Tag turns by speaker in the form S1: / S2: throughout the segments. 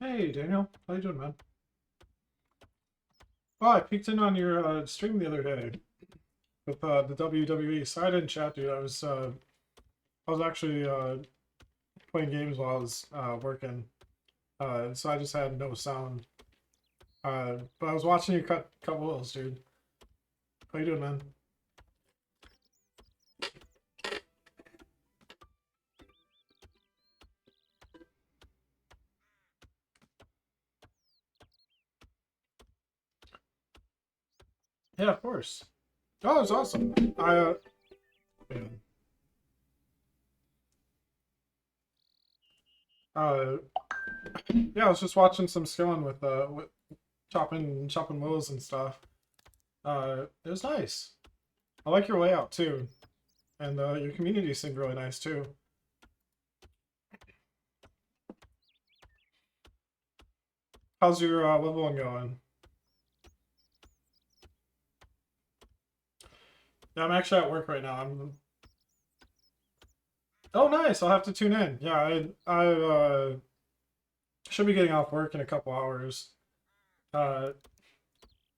S1: Hey Daniel, how you doing, man? Oh, I peeked in on your stream the other day with the WWE. Sorry I didn't chat, dude. I was actually playing games while I was working, so I just had no sound. But I was watching you cut willows, dude. How you doing, man? Yeah, of course. Oh, it was awesome. Yeah, uh, yeah, I was just watching some skilling with chopping willows and stuff. It was nice. I like your layout too. And your community seemed really nice too. How's your leveling going? Yeah, I'm actually at work right now. I'm. Oh, nice. I'll have to tune in. Yeah, I should be getting off work in a couple hours. Uh,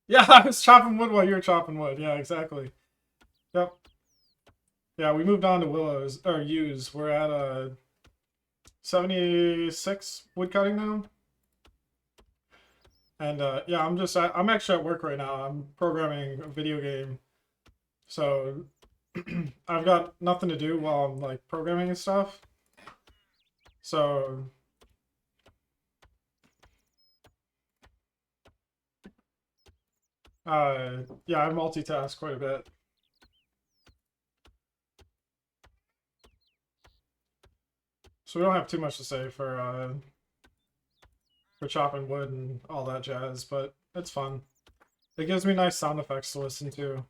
S1: yeah, I was chopping wood while you were chopping wood. Yeah, exactly. Yep. Yeah, we moved on to willows or yews. We're at 76 wood cutting now. And yeah, I'm actually at work right now. I'm programming a video game. So I've got nothing to do while I'm like programming and stuff. So yeah, I multitask quite a bit. So we don't have too much to say for chopping wood and all that jazz, but it's fun. It gives me nice sound effects to listen to.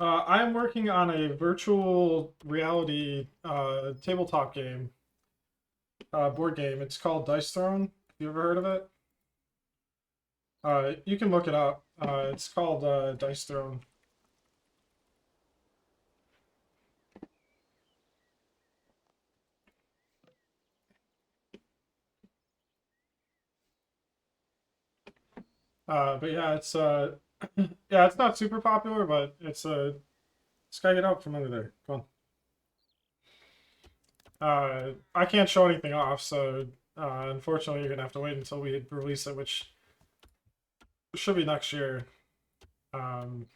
S1: I'm working on a virtual reality tabletop game, board game. It's called Dice Throne. Have you ever heard of it? You can look it up. It's called Dice Throne. But yeah, it's yeah, it's not super popular, but it's gotta get out from under there. Come on. I can't show anything off, so unfortunately, you're gonna have to wait until we release it, which should be next year. Um,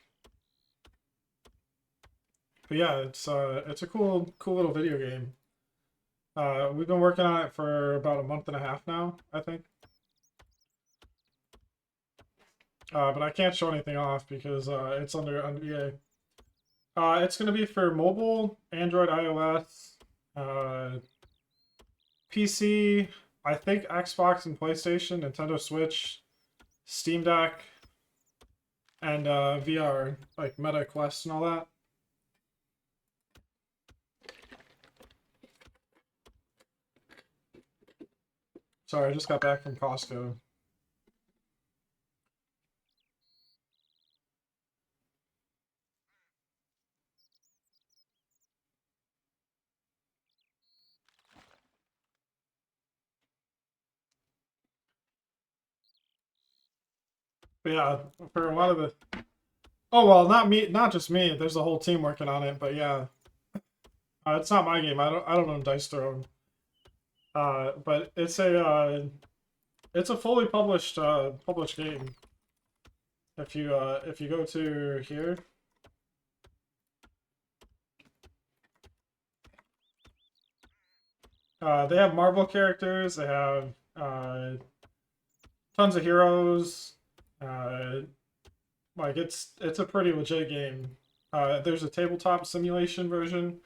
S1: but yeah, it's a cool little video game. We've been working on it for about a month and a half now, I think. But I can't show anything off because it's under NDA. It's gonna be for mobile, Android, iOS, uh, PC, I think Xbox and PlayStation, Nintendo Switch, Steam Deck, and VR, like Meta Quest and all that. Sorry, I just got back from Costco. But yeah, for a lot of the oh well, not me, not just me. There's a whole team working on it. But yeah, it's not my game. I don't own Dice Throne. But it's a fully published game. If you go to here, they have Marvel characters. They have tons of heroes. Uh, like it's a pretty legit game. There's a tabletop simulation version.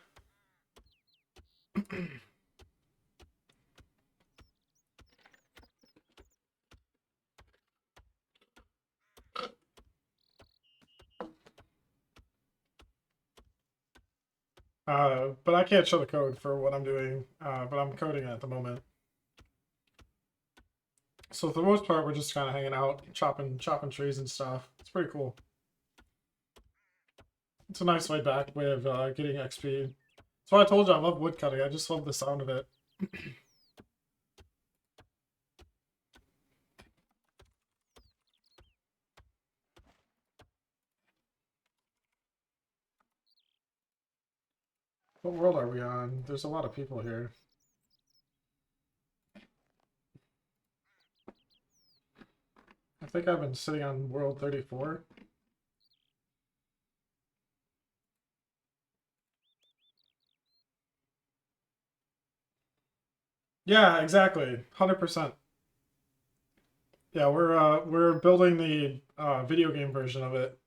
S1: But I can't show the code for what I'm doing. But I'm coding it at the moment. So for the most part, we're just kind of hanging out, chopping trees and stuff. It's pretty cool. It's a nice laid back way of getting XP. So I told you I love woodcutting. I just love the sound of it. What world are we on? There's a lot of people here. I think I've been sitting on world 34. Yeah, exactly. 100%. Yeah, we're building the video game version of it.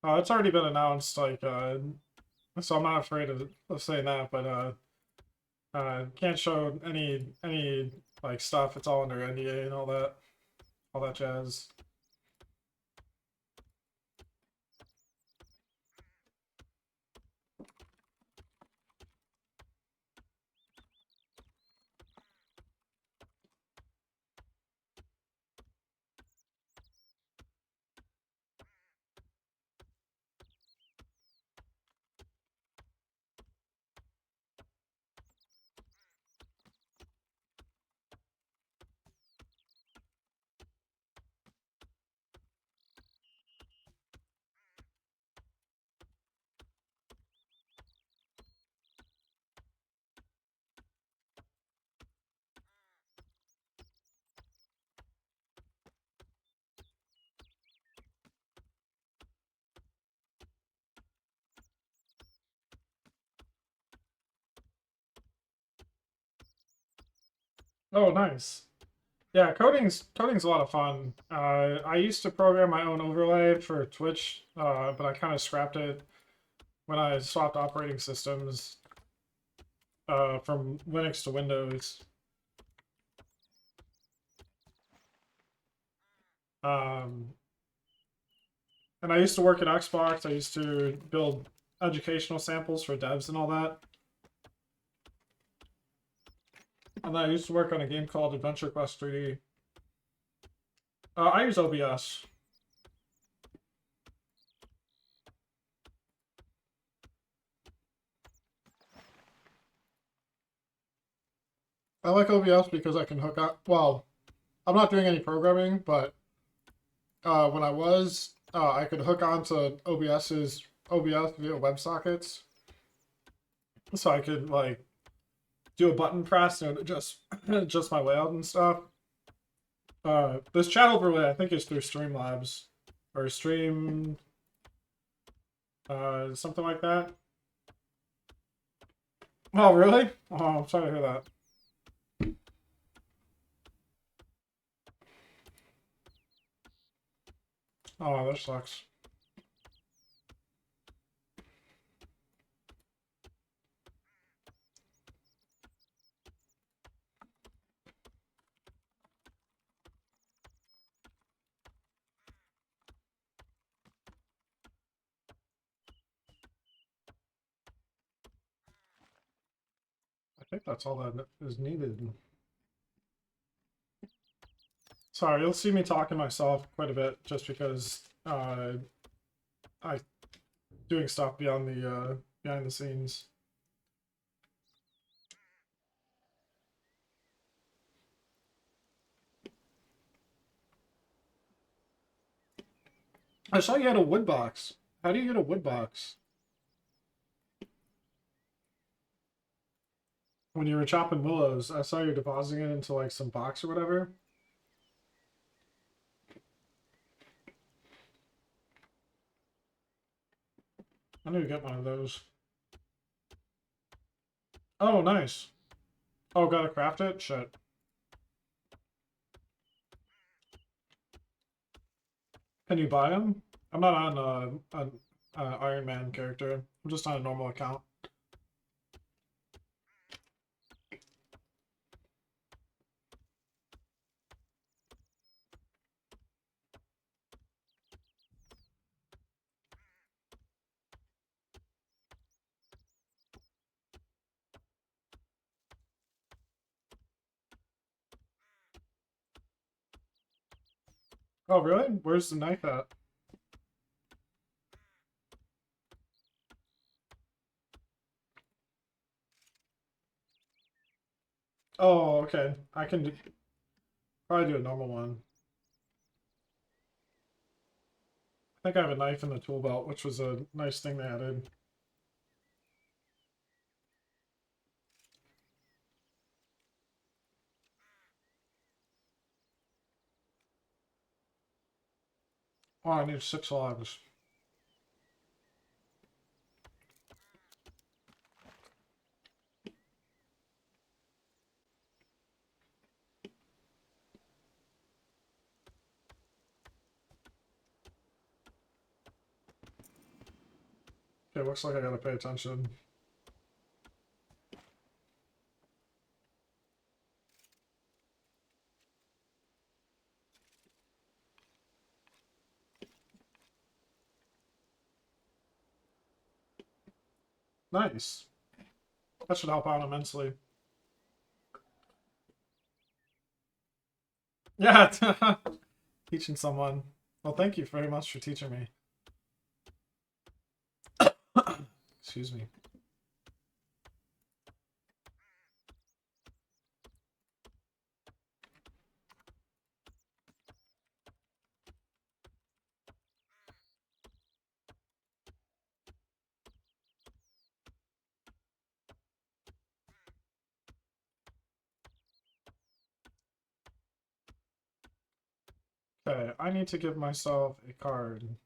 S1: It's already been announced, like so I'm not afraid of saying that, but can't show any like stuff. It's all under NDA and all that jazz. Oh, nice. Yeah, coding's a lot of fun. I used to program my own overlay for Twitch, but I kind of scrapped it when I swapped operating systems from Linux to Windows. Um, and I used to work at Xbox. I used to build educational samples for devs and all that. And then I used to work on a game called Adventure Quest 3D. I use OBS. I like OBS because I can hook up. Well, I'm not doing any programming, but when I was, I could hook onto OBS via WebSockets, so I could like do a button press and just just my layout and stuff. This chat overlay I think is through Streamlabs or Stream, something like that. Oh really? Oh, I'm sorry to hear that. Oh, that sucks. I think that's all that is needed. Sorry, you'll see me talking myself quite a bit just because I doing stuff beyond the behind the scenes. I saw you had a wood box. How do you get a wood box? When you were chopping willows, I saw you depositing it into like some box or whatever. I need to get one of those. Oh, nice. Oh, gotta craft it? Shit. Can you buy them? I'm not on an Iron Man character. I'm just on a normal account. Oh, really? Where's the knife at? Oh, okay. I can probably do a normal one. I think I have a knife in the tool belt, which was a nice thing they added. Oh, I need 6 logs. Okay, looks like I gotta pay attention. Nice. That should help out immensely. Yeah, teaching someone. Well, thank you very much for teaching me. Excuse me. Okay, I need to give myself a card.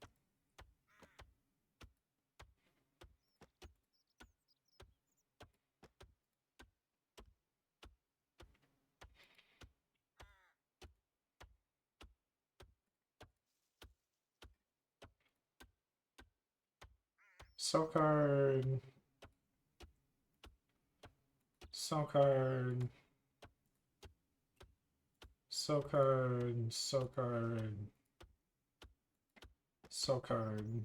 S1: So card. So card. So card. So card. So card.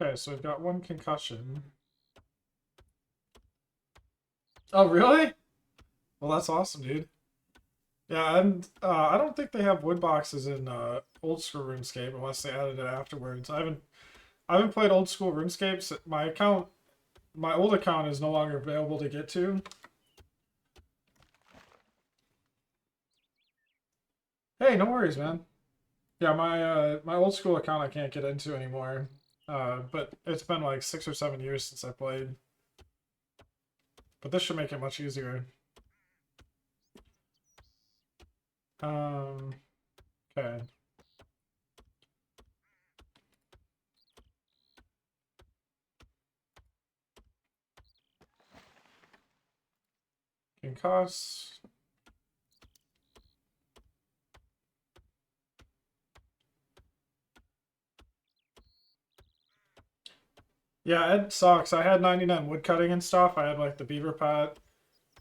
S1: Okay, so we've got 1 concussion. Oh, really? Well, that's awesome, dude. Yeah, and I don't think they have wood boxes in old school RuneScape unless they added it afterwards. I haven't played old school RuneScape. So my old account is no longer available to get to. Hey, no worries, man. Yeah, my old school account I can't get into anymore. But it's been like 6 or 7 years since I played. But this should make it much easier. Um, okay. Concuss. Yeah, it sucks. I had 99 wood cutting and stuff. I had like the beaver pat.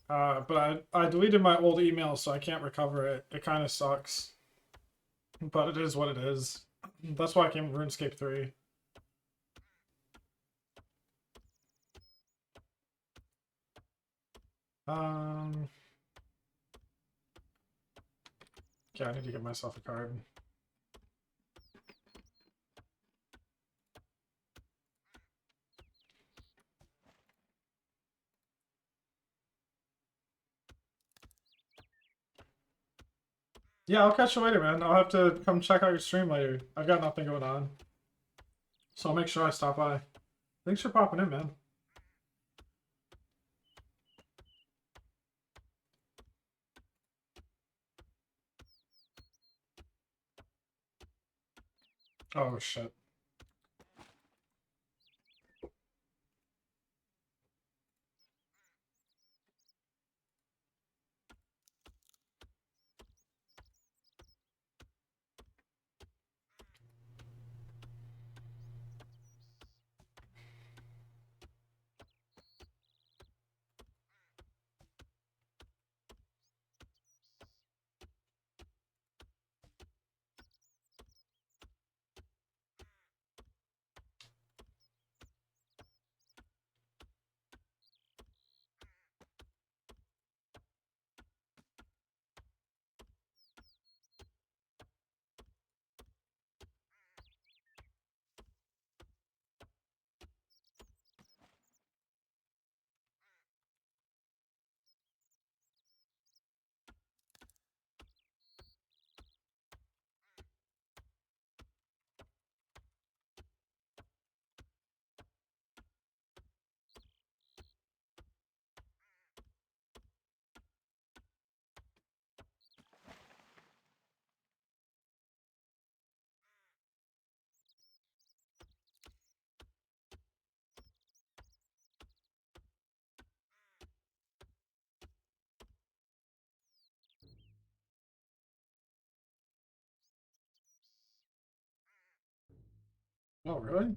S1: But I deleted my old email, so I can't recover it. It kind of sucks. But it is what it is. That's why I came to RuneScape 3. Um, yeah, I need to get myself a card. Yeah, I'll catch you later, man. I'll have to come check out your stream later. I've got nothing going on. So I'll make sure I stop by. Thanks for popping in, man. Oh, shit. Oh, really?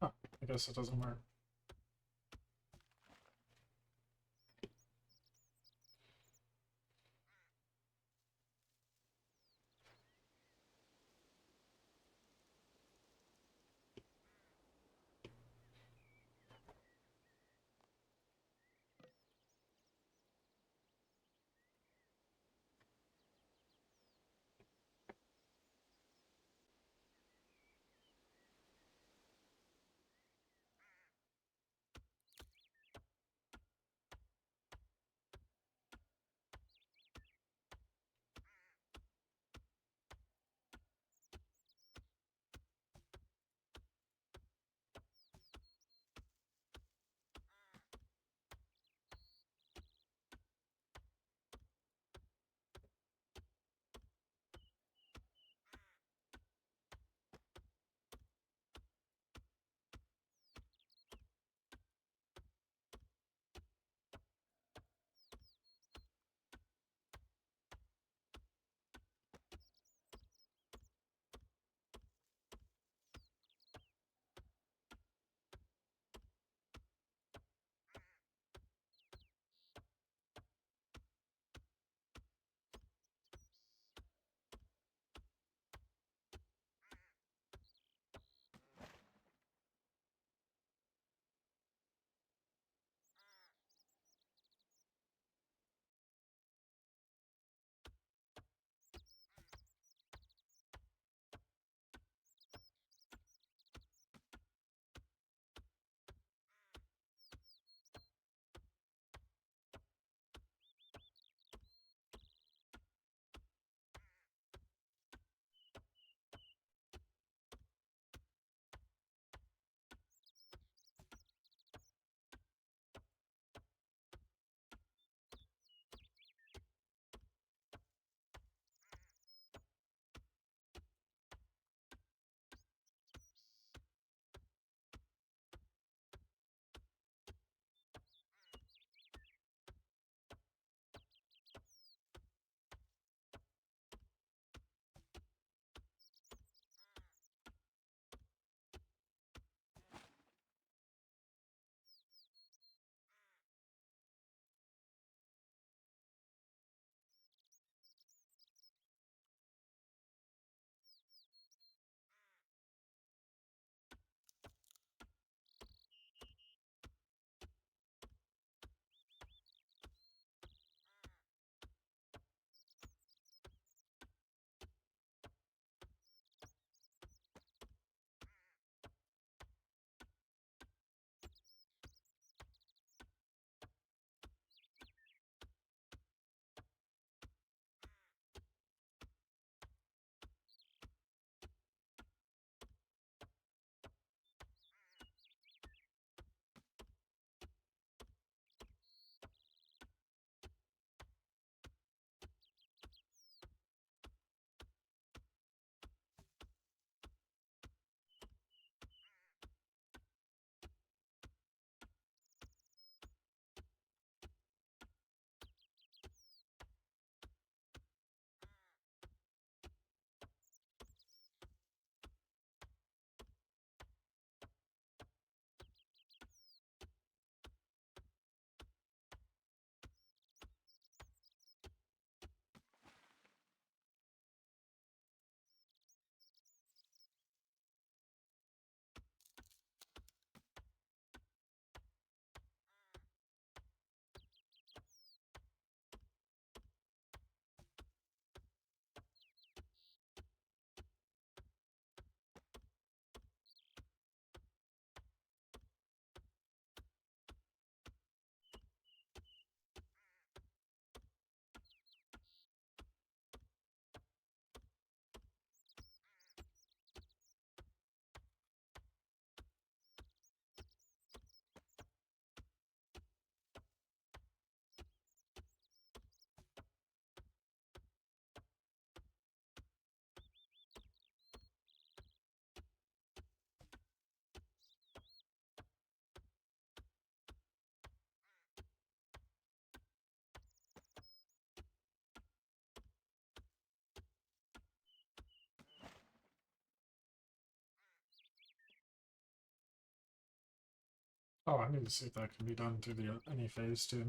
S1: Huh, I guess it doesn't work. Oh, I need to see if that can be done through the any phase too.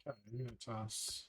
S1: Okay, Unitas.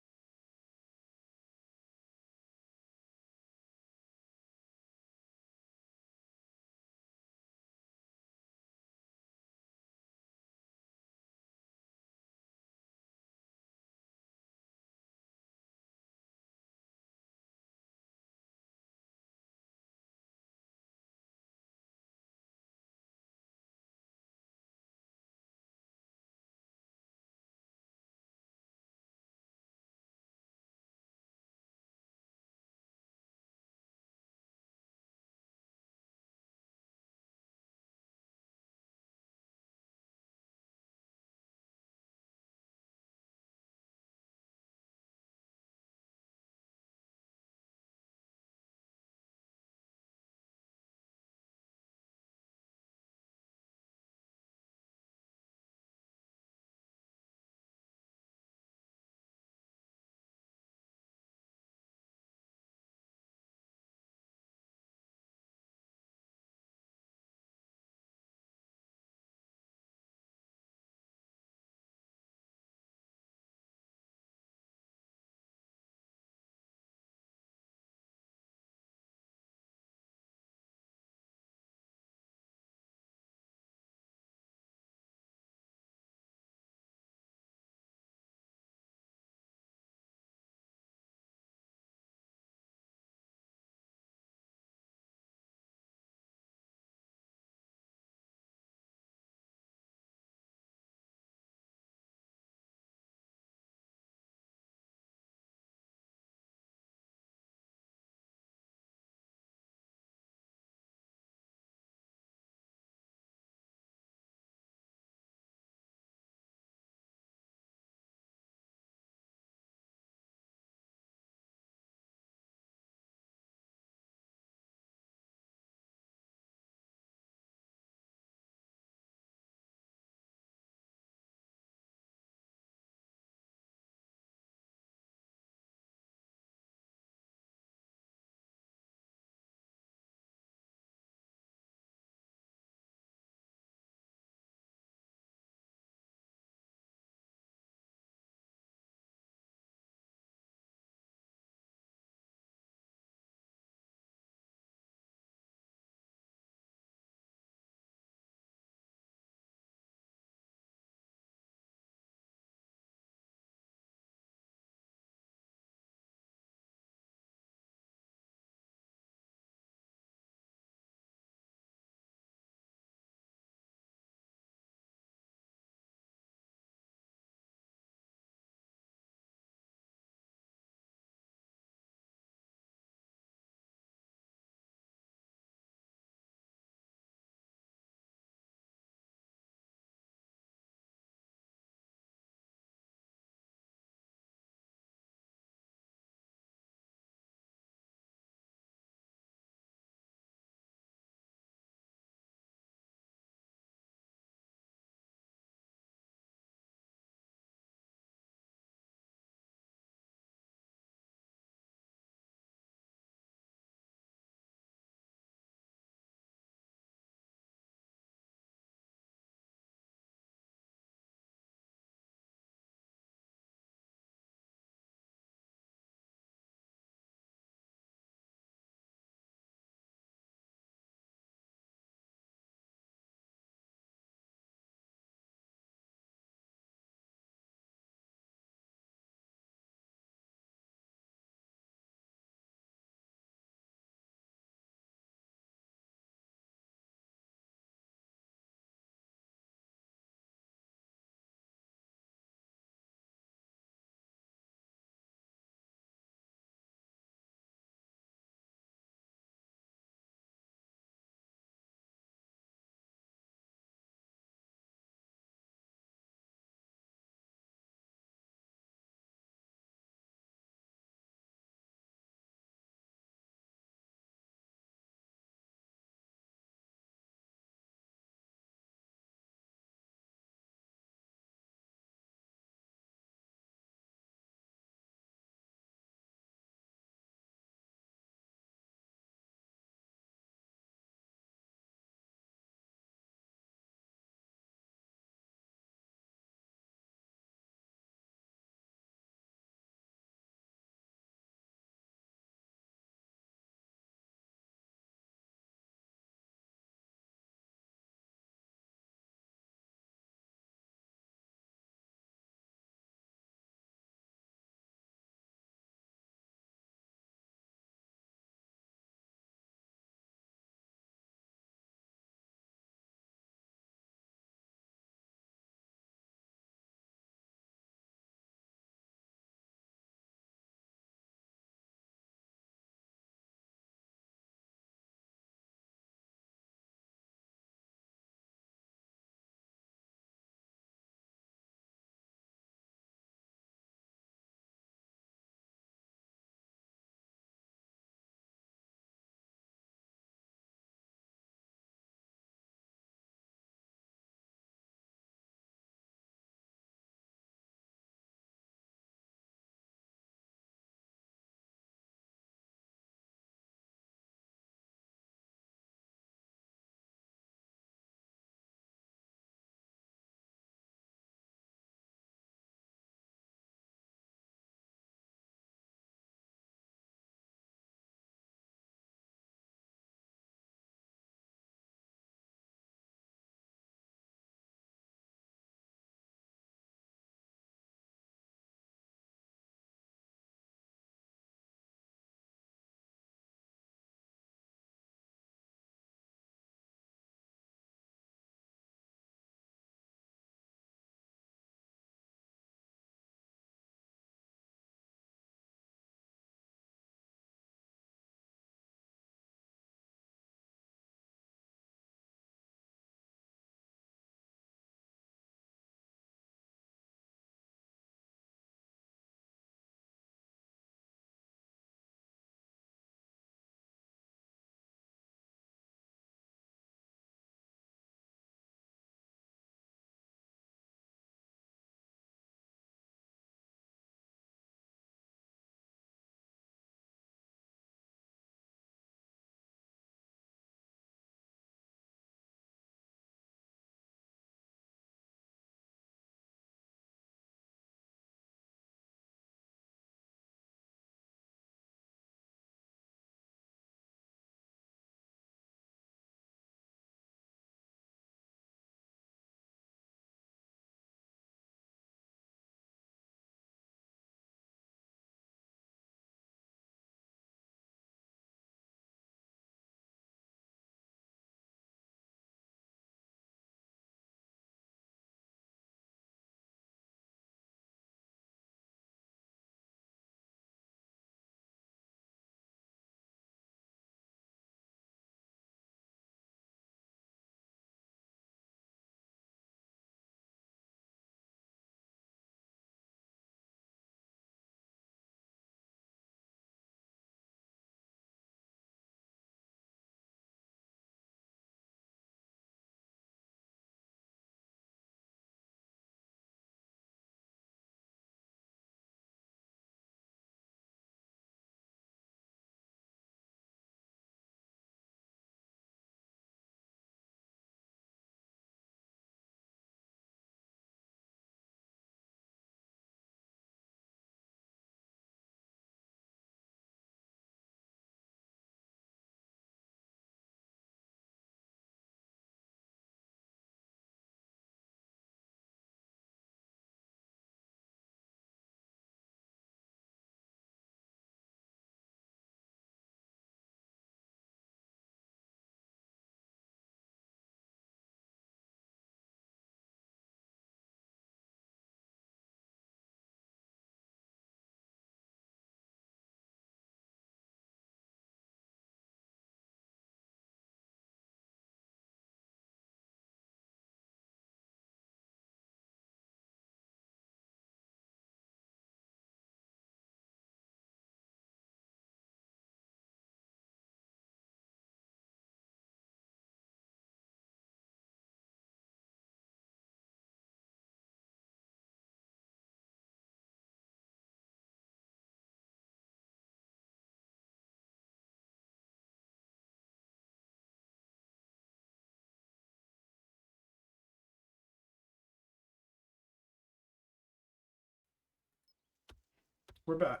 S1: we're back.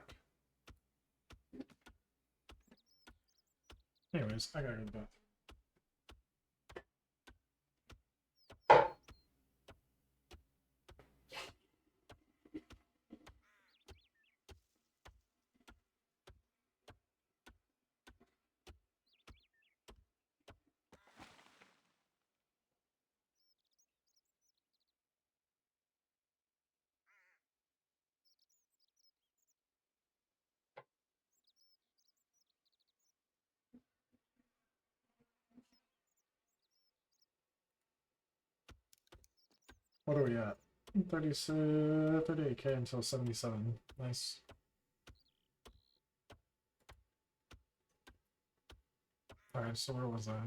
S1: Anyways, I gotta go to bed. What are we at? 38k until 77. Nice. Alright, so where was I?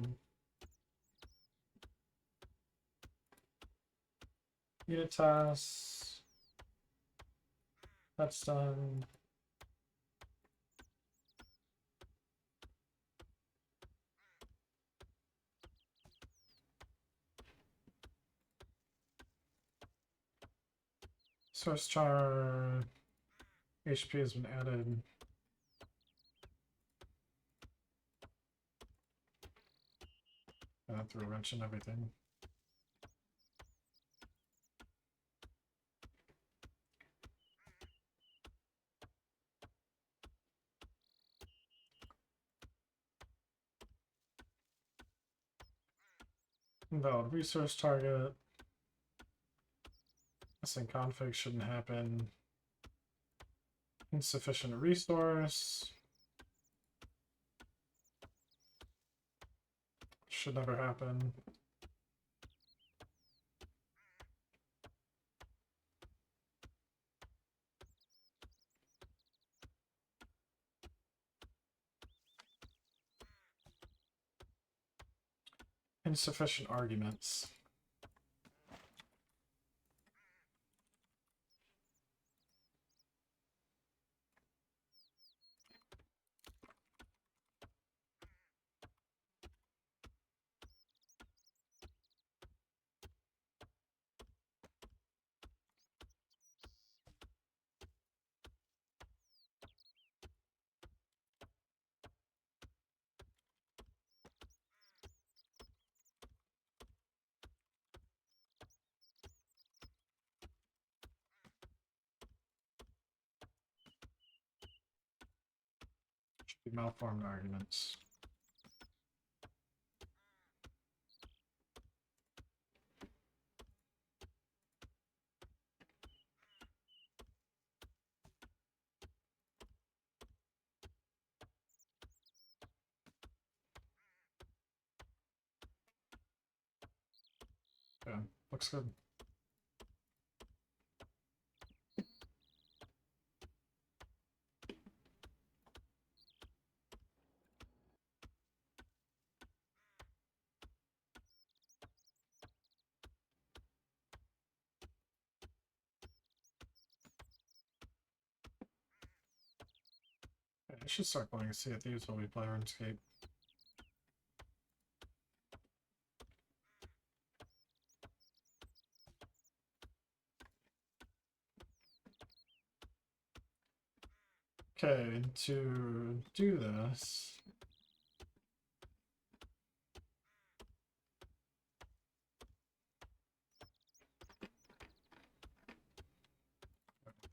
S1: Unitas. That's done. Source char HP has been added. I threw a wrench in everything. Invalid resource target. Missing config shouldn't happen. Insufficient resource. Should never happen. Insufficient arguments. Should be malformed arguments. Yeah, looks good. Yeah, I should start playing Sea of Thieves while we play RuneScape. Okay, to do this,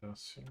S1: this here.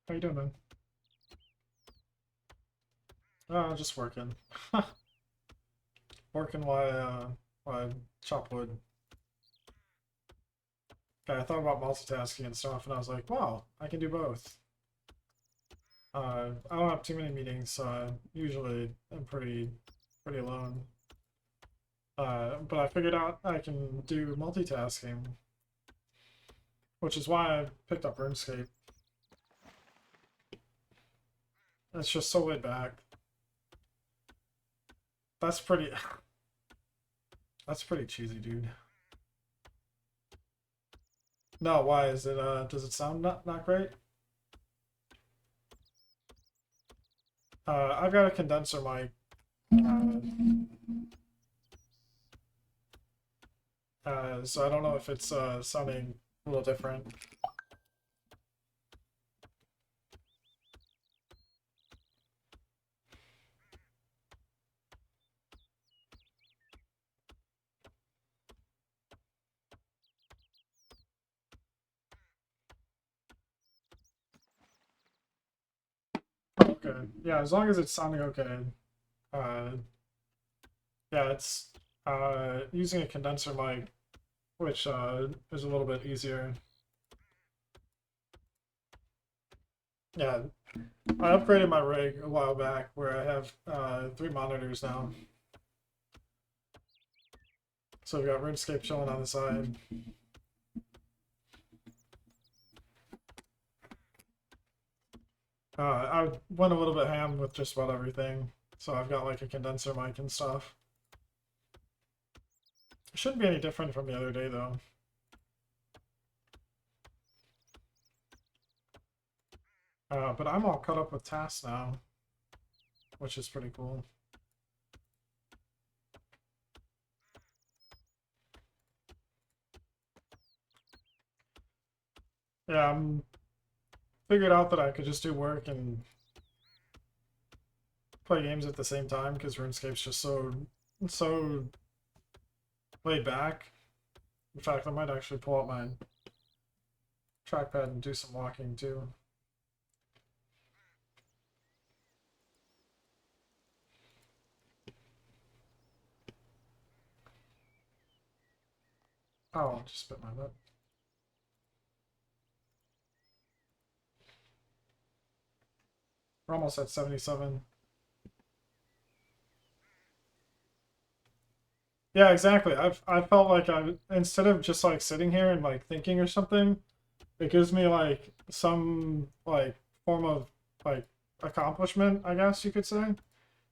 S1: How you doing, man? Just working. Working while I chop wood. Okay, I thought about multitasking and stuff, and I was like, wow, I can do both. I don't have too many meetings, so I usually am pretty alone. But I figured out I can do multitasking, which is why I picked up RuneScape. It's just so laid back. That's pretty. That's pretty cheesy, dude. No, why is it? Does it sound not great? I've got a condenser mic. So I don't know if it's sounding a little different. Okay, yeah, as long as it's sounding okay. Uh, yeah, it's using a condenser mic, which is a little bit easier. Yeah, I upgraded my rig a while back where I have 3 monitors now. So we've got RuneScape showing on the side. I went a little bit ham with just about everything. So I've got like a condenser mic and stuff. It shouldn't be any different from the other day though. But I'm all caught up with tasks now, which is pretty cool. Yeah, I'm figured out that I could just do work and play games at the same time because RuneScape's just so laid back. In fact, I might actually pull out my trackpad and do some walking too. Oh, I just spit my lip. We're almost at 77. Yeah, exactly. I felt like I instead of just like sitting here and like thinking or something, it gives me like some like form of like accomplishment, I guess you could say.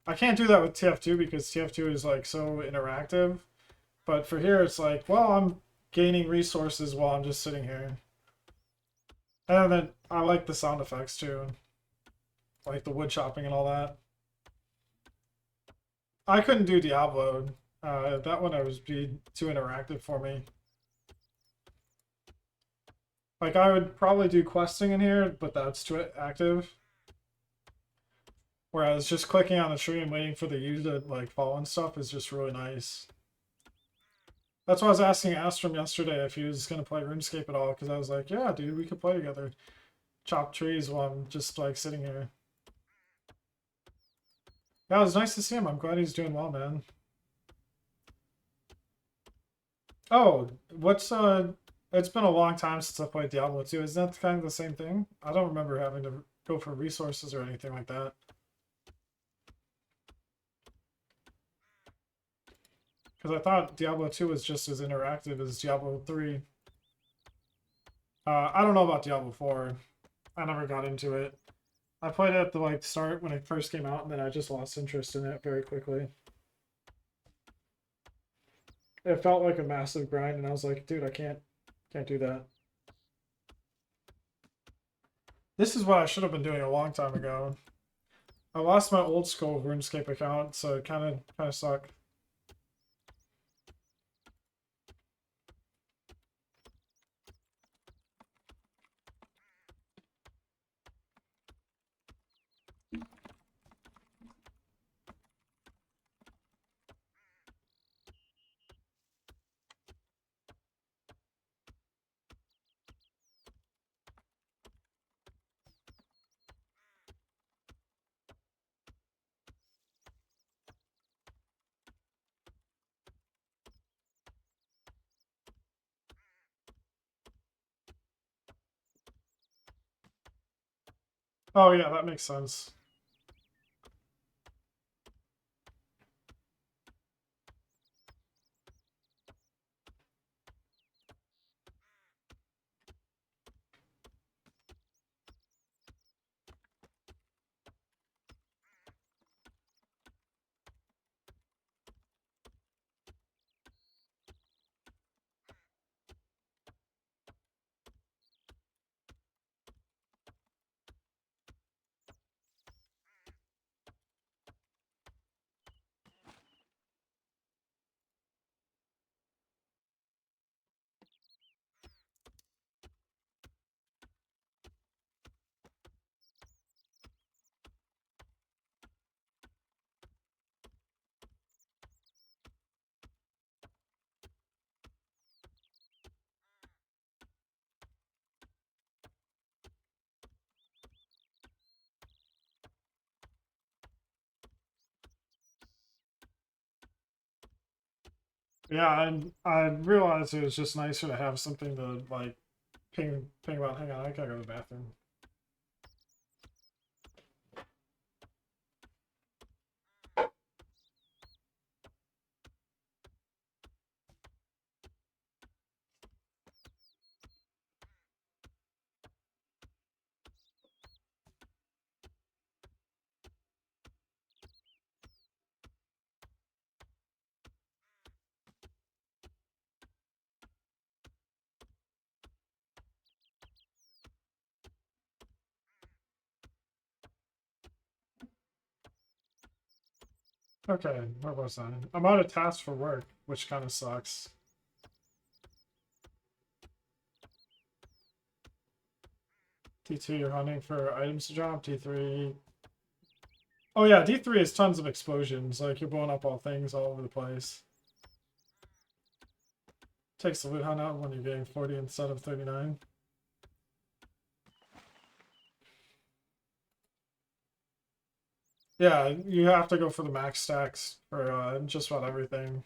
S1: I can't do that with TF2 because TF2 is like so interactive. But for here, it's like, well, I'm gaining resources while I'm just sitting here. And then I like the sound effects too, like the wood chopping and all that. I couldn't do Diablo. That one was be too interactive for me. Like I would probably do questing in here, but that's too active. Whereas just clicking on the tree and waiting for the U to like fall and stuff is just really nice. That's why I was asking Astrom yesterday if he was gonna play RuneScape at all, because I was like, yeah, dude, we could play together. Chop trees while I'm just like sitting here. Yeah, it was nice to see him. I'm glad he's doing well, man. Oh, what's it's been a long time since I played Diablo 2. Isn't that kind of the same thing? I don't remember having to go for resources or anything like that. Because I thought Diablo 2 was just as interactive as Diablo 3. I don't know about Diablo 4. I never got into it. I played it at the like start when it first came out, and then I just lost interest in it very quickly. It felt like a massive grind, and I was like, dude, I can't do that. This is what I should have been doing a long time ago. I lost my old school RuneScape account, so it kind of sucked. Oh yeah, that makes sense. Yeah, and I realized it was just nicer to have something to like ping about. Hang on, I gotta go to the bathroom. Okay, where was I? I'm out of tasks for work, which kind of sucks. D2, you're hunting for items to drop. D3. Oh yeah, D3 is tons of explosions. Like you're blowing up all things all over the place. Takes the loot hunt out when you're getting 40 instead of 39. Yeah, you have to go for the max stacks for just about everything.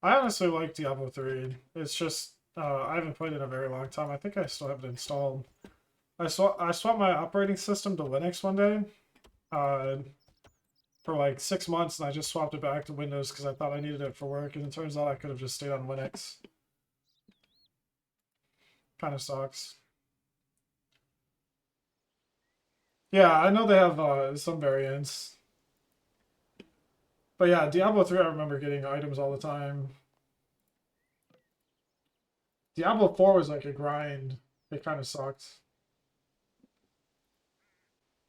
S1: I honestly like Diablo 3. It's just I haven't played it in a very long time. I think I still have it installed. I swapped my operating system to Linux one day uh, for like 6 months, and I just swapped it back to Windows because I thought I needed it for work, and it turns out I could have just stayed on Linux. Kind of sucks. Yeah, I know they have some variants, but yeah, Diablo 3. I remember getting items all the time. Diablo 4 was like a grind. It kind of sucked.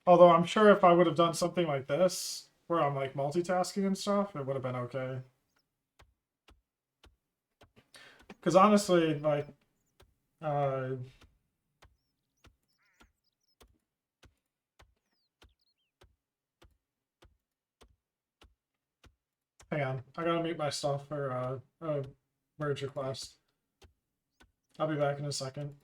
S1: Although I'm sure if I would have done something like this, where I'm like multitasking and stuff, it would have been okay. Because honestly, like, uh, hang on, I gotta mute my stuff for a merge request. I'll be back in a second.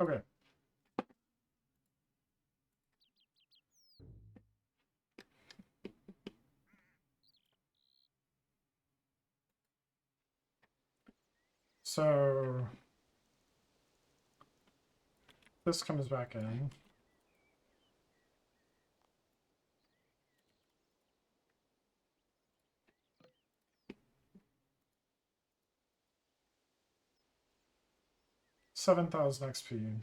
S1: Okay. So this comes back in. $7,000 XP.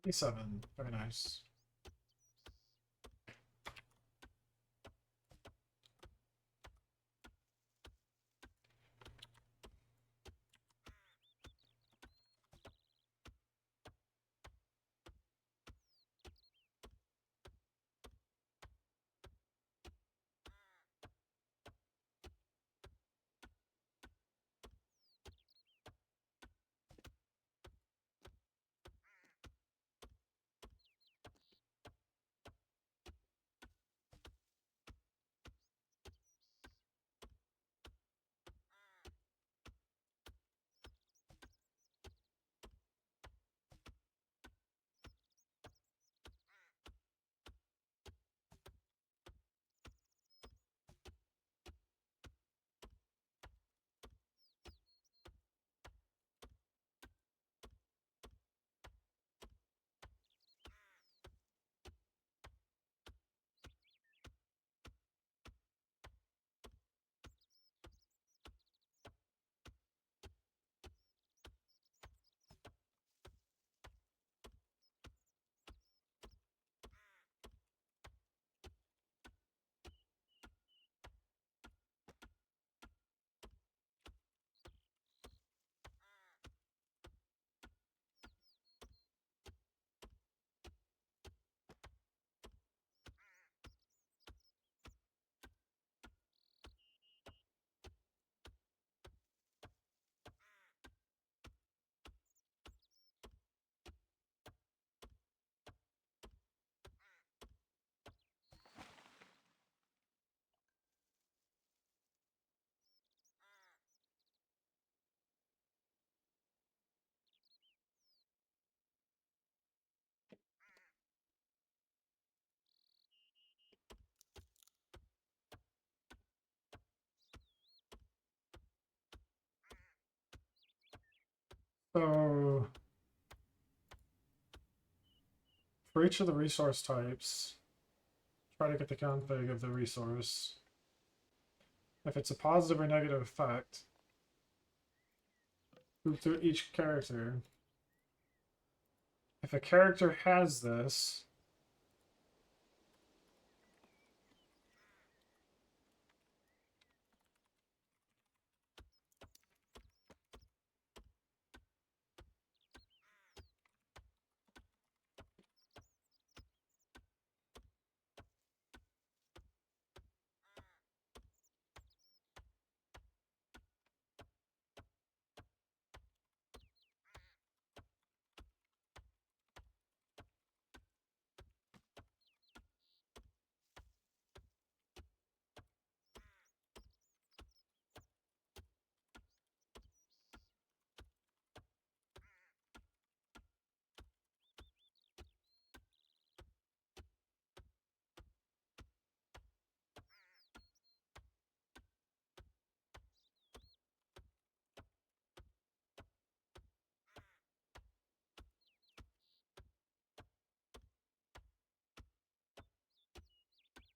S1: 27. Very nice. So for each of the resource types, try to get the config of the resource. If it's a positive or negative effect, move through each character. If a character has this,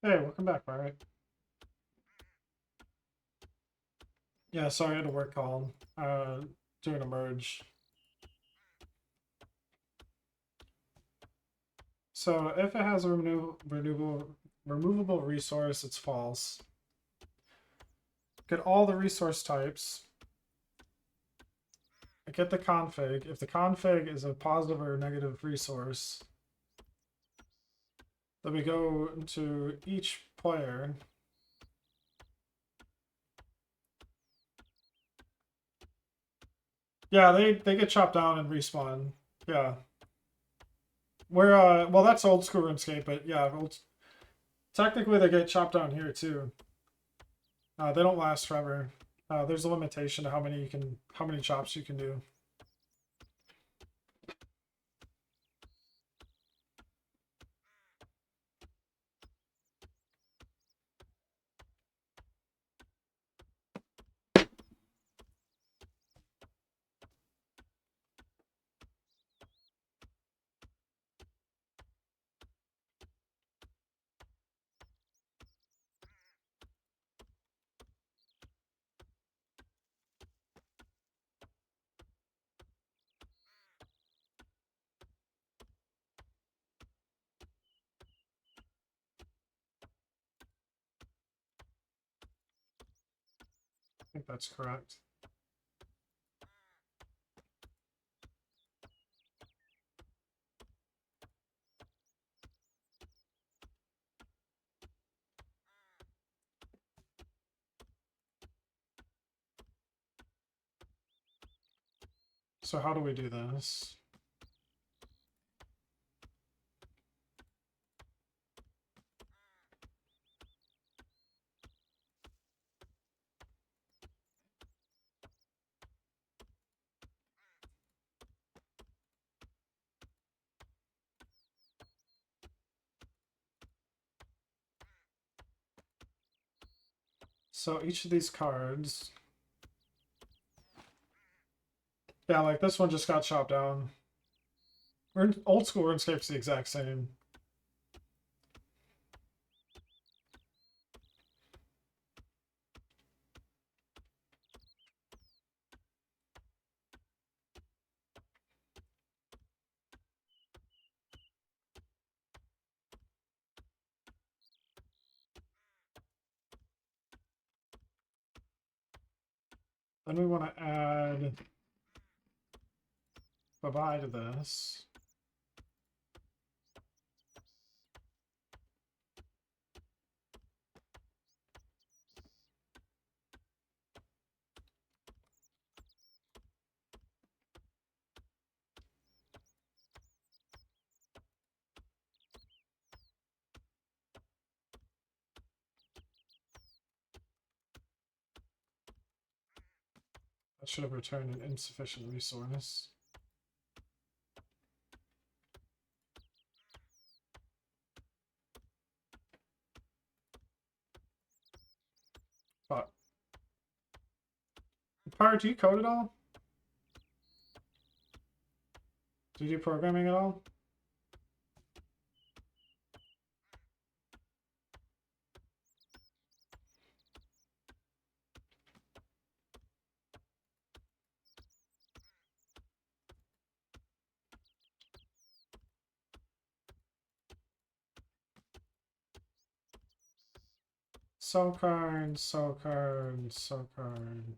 S1: hey, welcome back, Barrett. Yeah, sorry, I had a work call. Doing a merge. So if it has a removable resource, it's false. Get all the resource types. Get the config. If the config is a positive or negative resource, then we go into each player. Yeah, they get chopped down and respawn. Yeah. We're well, that's old school RuneScape, but yeah, technically they get chopped down here too. They don't last forever. There's a limitation to how many chops you can do. think that's correct. So how do we do this? So each of these cards, yeah, like this one just got chopped down. Old school RuneScape's the exact same. Then we want to add bye-bye to this. That should have returned an insufficient resource. But Pyre, do you code at all? Do you do programming at all? So card, so card, so card.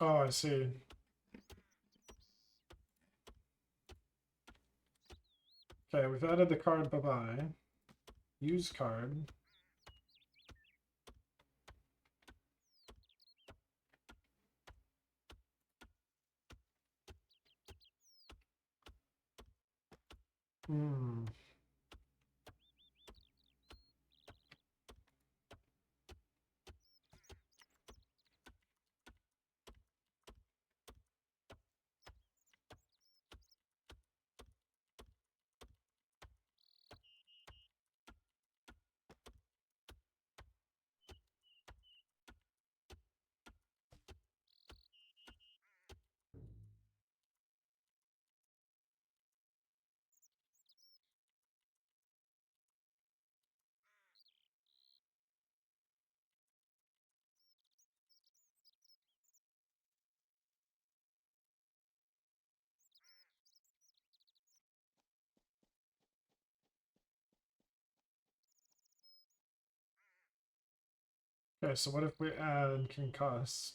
S1: Oh, I see. Okay, we've added the card bye-bye. Use card. Hmm. Okay, so what if we add concuss?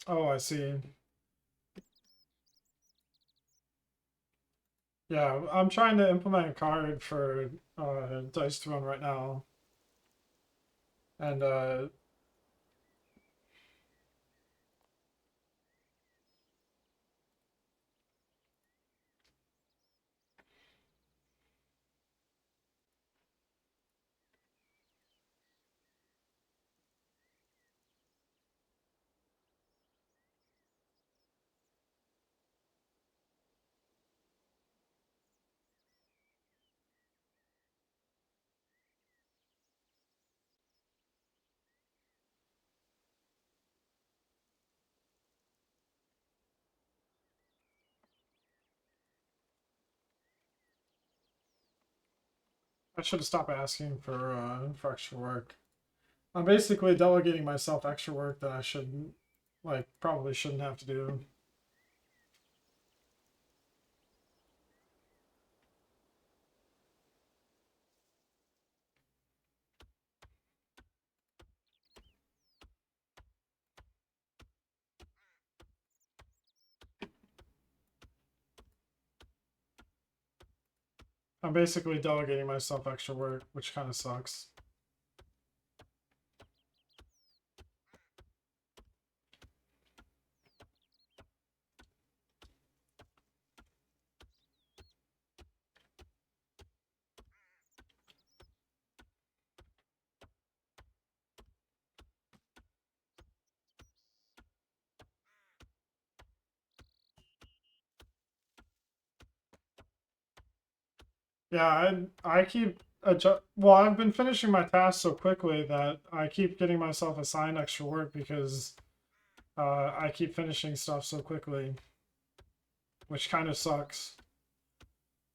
S1: Oh, I see. Yeah, I'm trying to implement a card for Dice Throne right now. And I should have stopped asking for extra work. I'm basically delegating myself extra work that I shouldn't, like, probably shouldn't have to do. I'm basically delegating myself extra work, which kind of sucks. Yeah, I keep well, I've been finishing my tasks so quickly that I keep getting myself assigned extra work because I keep finishing stuff so quickly, which kind of sucks.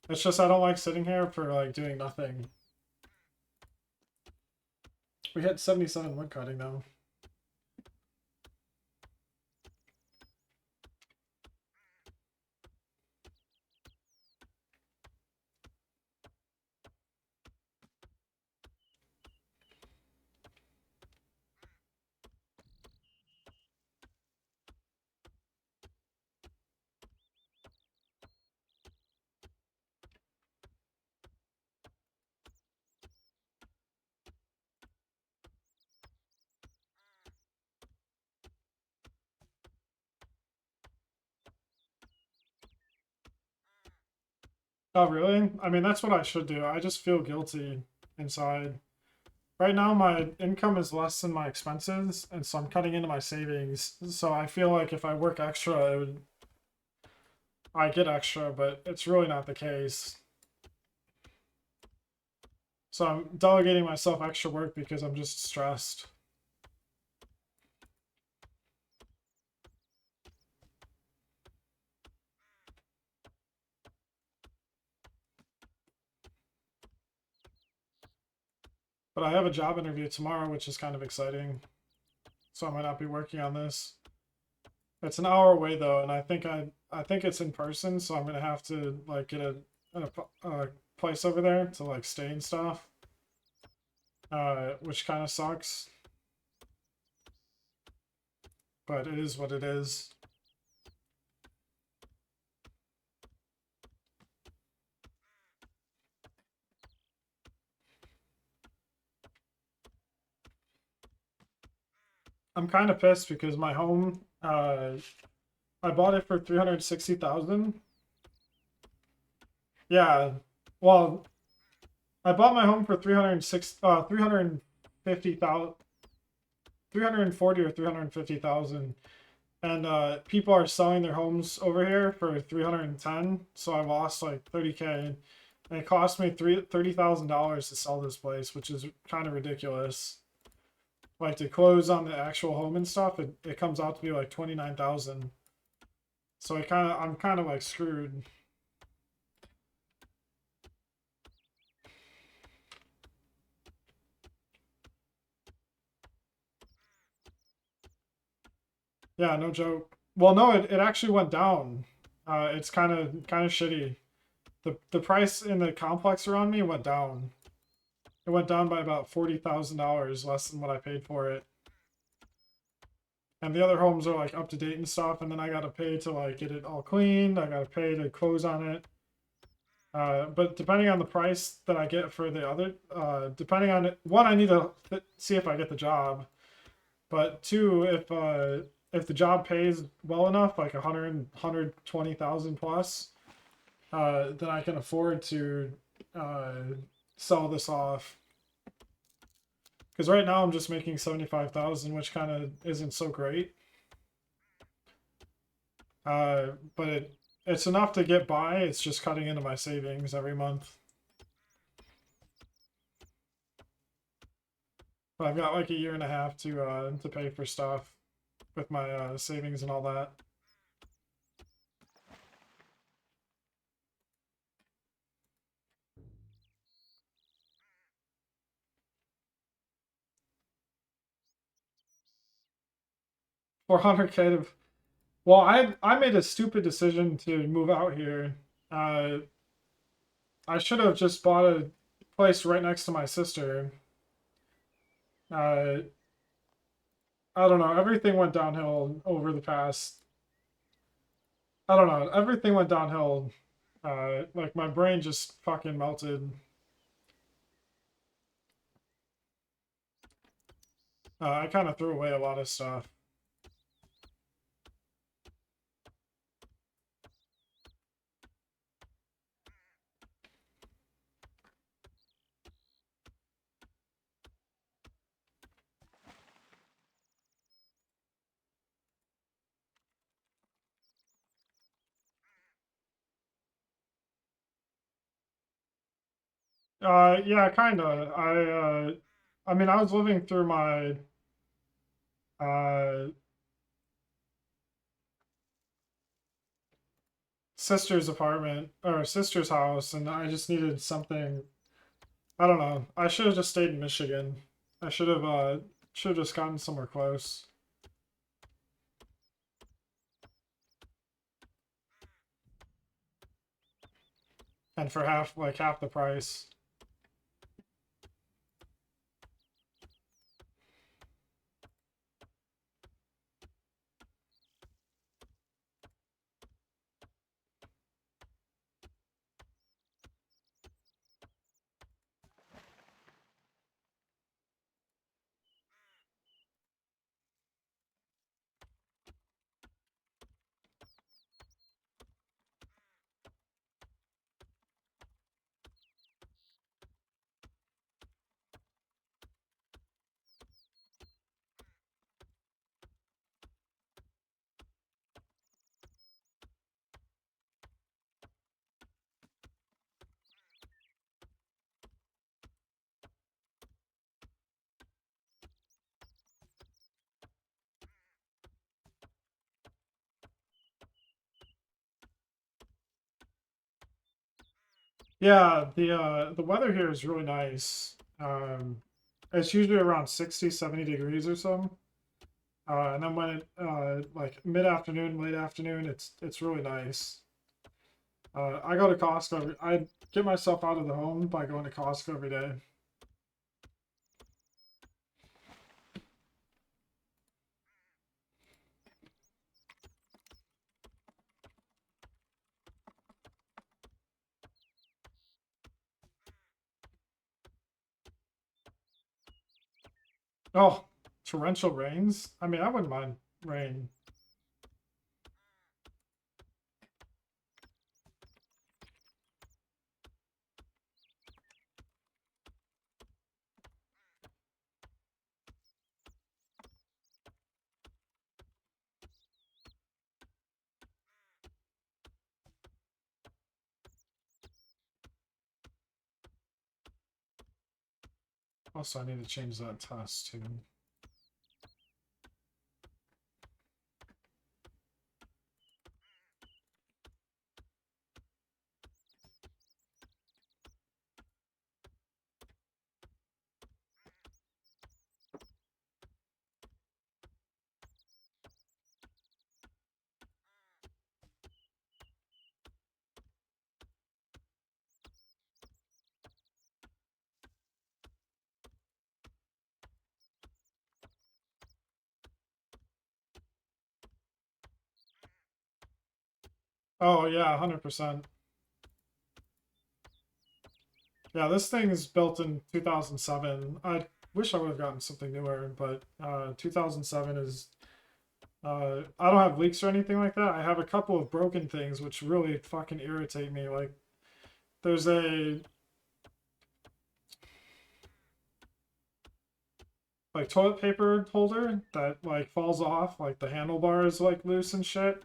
S1: It's just I don't like sitting here for like doing nothing. We hit 77 wood cutting though. Oh, really? I mean, that's what I should do. I just feel guilty inside. Right now, my income is less than my expenses, and so I'm cutting into my savings. So I feel like if I work extra, I get extra, but it's really not the case. So I'm delegating myself extra work because I'm just stressed. But I have a job interview tomorrow, which is kind of exciting. So I might not be working on this. It's an hour away though, and I think it's in person, so I'm gonna have to like get a place over there to like stay and stuff, which kind of sucks. But it is what it is. I'm kind of pissed because my home, I bought it for 360,000. Yeah, well, I bought my home for 350,000, 340 or 350,000, and people are selling their homes over here for 310. So I lost like 30K, and it cost me $30,000 to sell this place, which is kind of ridiculous. Like to close on the actual home and stuff, it comes out to be like 29,000. So I'm kind of like screwed. Yeah, no joke. Well, no, it actually went down. It's kind of shitty. The price in the complex around me went down. It went down by about $40,000 less than what I paid for it. And the other homes are like up to date and stuff, and then I gotta pay to like get it all cleaned. I gotta pay to close on it. But depending on the price that I get for the other, depending on it, one, I need to see if I get the job. But two, if the job pays well enough, like 120,000 plus, then I can afford to sell this off. Because right now I'm just making 75,000, which kind of isn't so great. But it's enough to get by. It's just cutting into my savings every month. But I've got like a year and a half to pay for stuff with my savings and all that. $400K to, well, I made a stupid decision to move out here. Uh, I should have just bought a place right next to my sister. Uh, I don't know. Everything went downhill over the past. I don't know. Everything went downhill Like my brain just fucking melted. I kind of threw away a lot of stuff. Yeah, kind of. I mean, I was living through my uh sister's apartment or sister's house, and I just needed something. I don't know. I should have just stayed in Michigan. I should have just gotten somewhere close. And for half the price. Yeah, the weather here is really nice. It's usually around 60, 70 degrees or so. And then when it like mid-afternoon, late afternoon, it's really nice. I go to Costco. I get myself out of the home by going to Costco every day. Oh, torrential rains? I mean, I wouldn't mind rain. Also, I need to change that test too. Oh yeah, 100%. Yeah, this thing is built in 2007. I wish I would have gotten something newer, but 2007 is. I don't have leaks or anything like that. I have a couple of broken things which really fucking irritate me. Like, there's a like toilet paper holder that like falls off, like the handlebar is like loose and shit.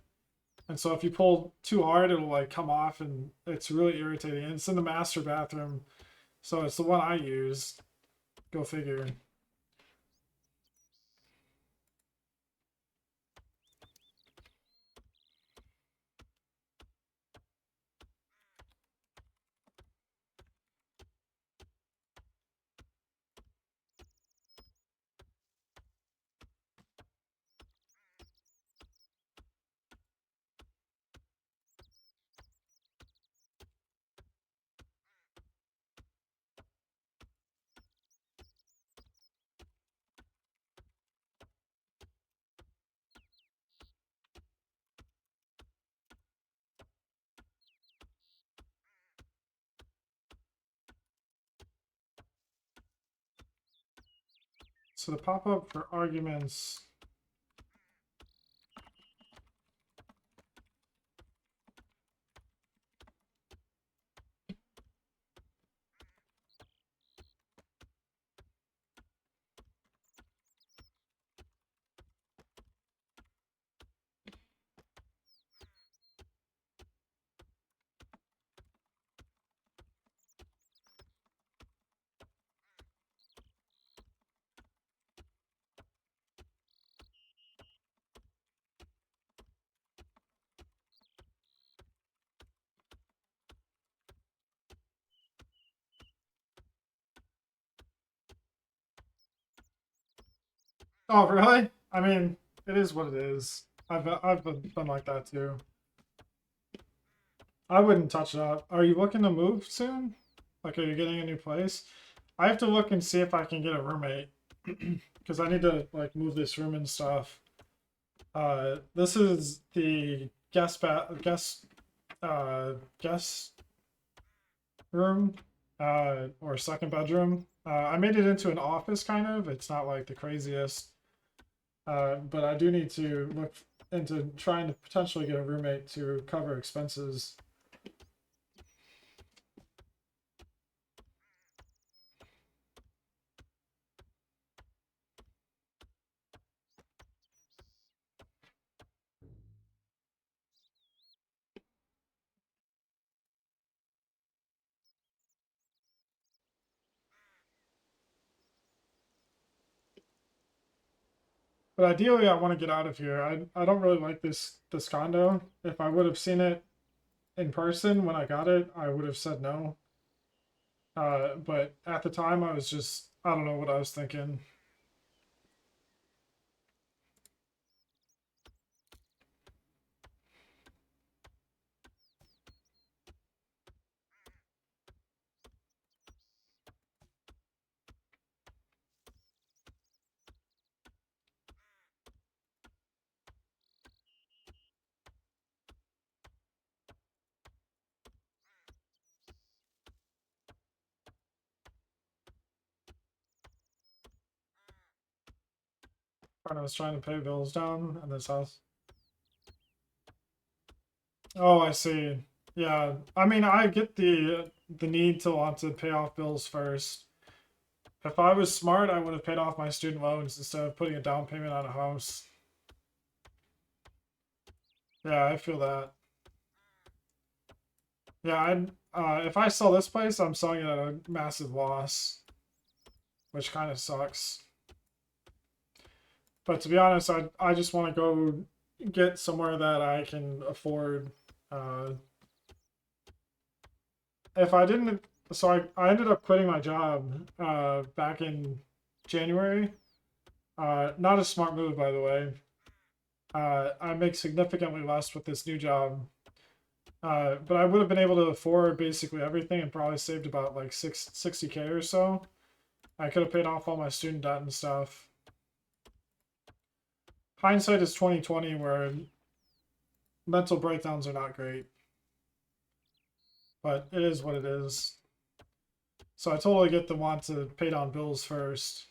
S1: And so if you pull too hard, it'll like come off, and it's really irritating. And it's in the master bathroom, so it's the one I use. Go figure. So the pop-up for arguments. Oh, really? I mean, it is what it is. I've been like that too. I wouldn't touch it up. Are you looking to move soon? Like, are you getting a new place? I have to look and see if I can get a roommate because I need to like move this room and stuff. This is the guest room, or second bedroom. I made it into an office kind of. It's not like the craziest, but I do need to look into trying to potentially get a roommate to cover expenses. But ideally, I want to get out of here. I don't really like this condo. If I would have seen it in person when I got it, I would have said no. But at the time, I was just I don't know what I was thinking. When I was trying to pay bills down in this house. Oh, I see. Yeah, I mean, I get the need to want to pay off bills first. If I was smart, I would have paid off my student loans instead of putting a down payment on a house. Yeah, I feel that. Yeah, if I sell this place, I'm selling it at a massive loss, which kind of sucks. But to be honest, I just want to go get somewhere that I can afford. Uh, if I didn't, so I ended up quitting my job back in January. Not a smart move, by the way. I make significantly less with this new job, but I would have been able to afford basically everything and probably saved about like 60K or so. I could have paid off all my student debt and stuff. Hindsight is 2020, where mental breakdowns are not great, but it is what it is. So I totally get the want to pay down bills first.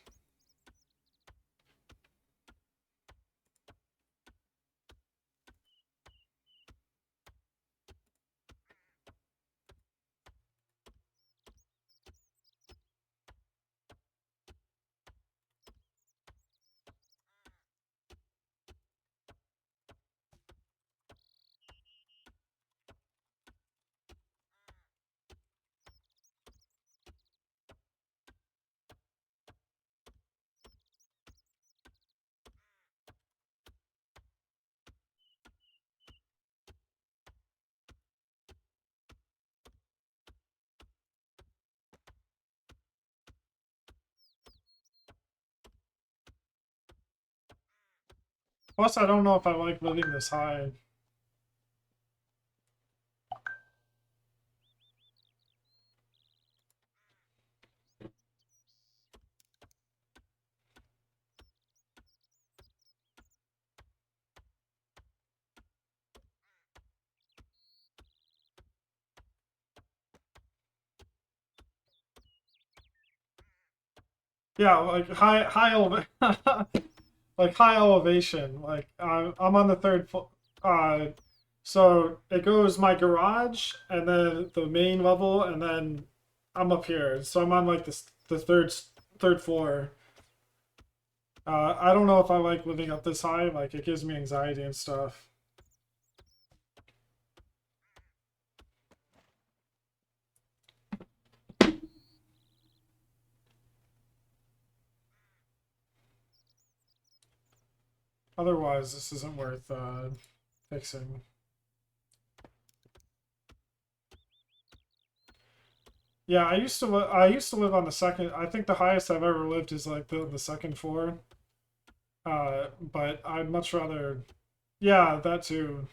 S1: Plus, I don't know if I like living this high. Yeah, like like high elevation. Like I'm on the third floor. So it goes my garage and then the main level and then I'm up here. So I'm on like the third floor. I don't know if I like living up this high. Like it gives me anxiety and stuff. Otherwise, this isn't worth fixing. Yeah, I used to live on the second. I think the highest I've ever lived is like the second floor. But I'd much rather. Yeah, that too.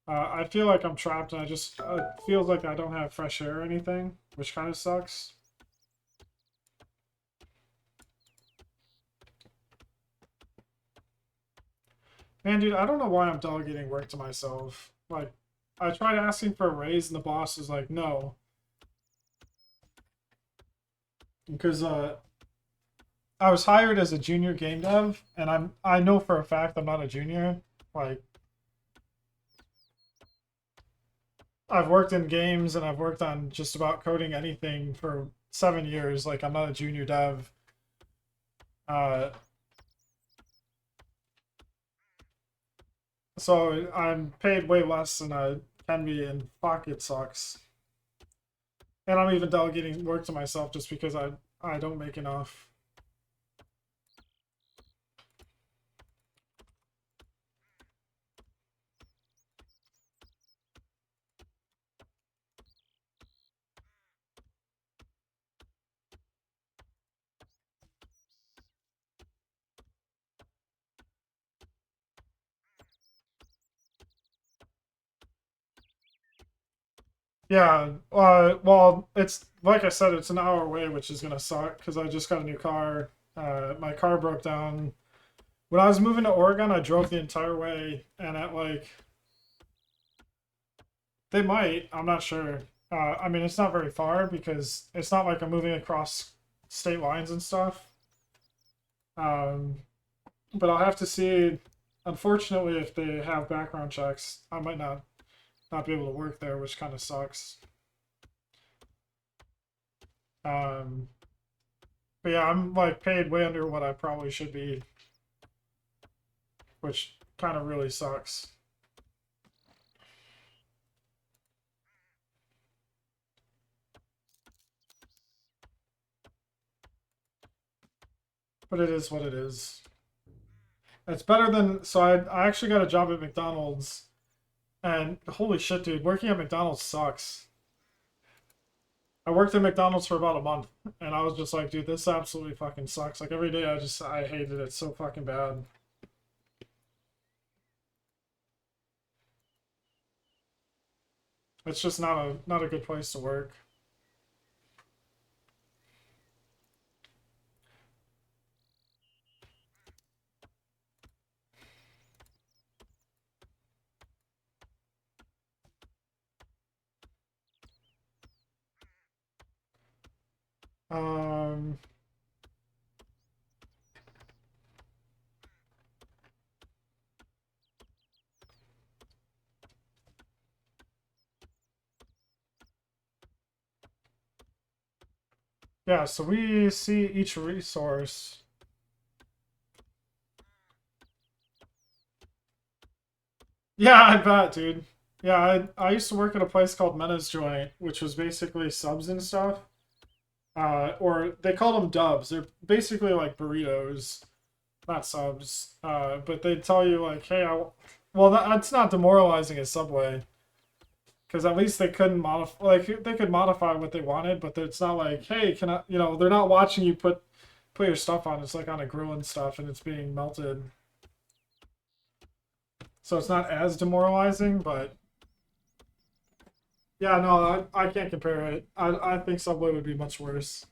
S1: I feel like I'm trapped, and I just it feels like I don't have fresh air or anything, which kind of sucks. Man, dude, I don't know why I'm delegating work to myself. Like, I tried asking for a raise, and the boss is like, no, because I was hired as a junior game dev, and I know for a fact I'm not a junior. Like, I've worked in games and I've worked on just about coding anything for 7 years. Like, I'm not a junior dev. Uh, so I'm paid way less than I can be, and fuck, it sucks. And I'm even delegating work to myself just because I don't make enough. Yeah, well, it's like I said, it's an hour away, which is gonna suck because I just got a new car. My car broke down when I was moving to Oregon. I drove the entire way, and at like they might, I'm not sure. I mean, it's not very far because it's not like I'm moving across state lines and stuff. Um, but I'll have to see. Unfortunately, if they have background checks, I might not be able to work there, which kind of sucks. Um, but yeah, I'm like paid way under what I probably should be, which kind of really sucks. But it is what it is. It's better than so I actually got a job at McDonald's, and holy shit, dude, working at McDonald's sucks. I worked at McDonald's for about a month, and I was just like, dude, this absolutely fucking sucks. Like every day, I hated it so fucking bad. It's just not a good place to work. Um, yeah, so we see each resource. Yeah, I bet, dude. Yeah, I used to work at a place called Mena's Joint, which was basically subs and stuff. Or they called them dubs. They're basically like burritos, not subs. But they tell you like, hey, well, that's not demoralizing as Subway, because at least they couldn't modify. Like they could modify what they wanted, but it's not like, hey, can I? You know, they're not watching you put your stuff on. It's like on a grill and stuff, and it's being melted. So it's not as demoralizing, but yeah, no, I can't compare it. I think Subway would be much worse.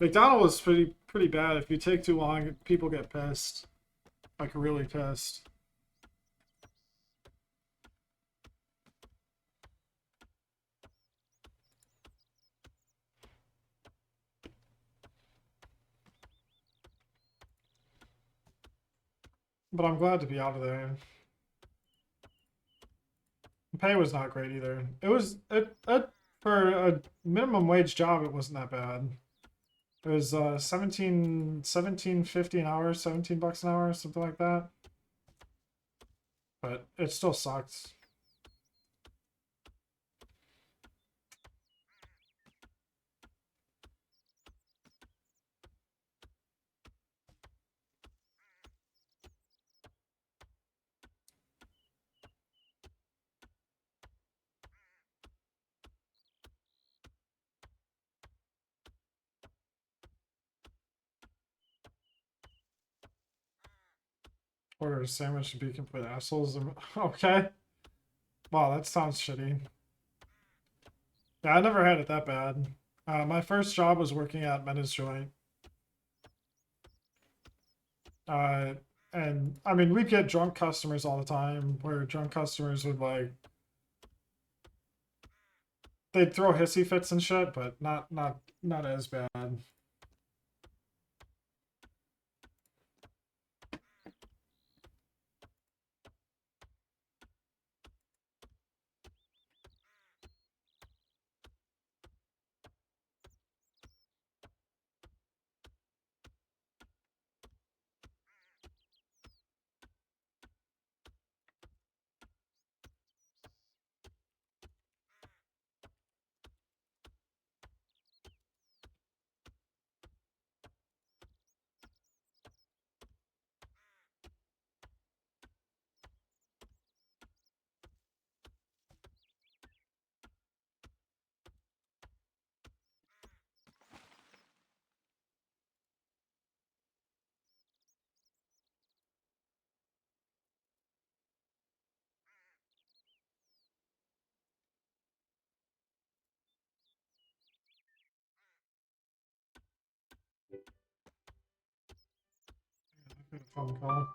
S1: McDonald's is pretty bad. If you take too long, people get pissed, like really pissed. But I'm glad to be out of there. The pay was not great either. It was it for a minimum wage job. It wasn't that bad. It was 17.50 an hour, $17 an hour, something like that. But it still sucks. Order a sandwich to be complete assholes. Okay. Wow, that sounds shitty. Yeah, I never had it that bad. My first job was working at Menace Joint. Uh, and I mean, we'd get drunk customers all the time, where drunk customers would like they'd throw hissy fits and shit, but not as bad. Phone call.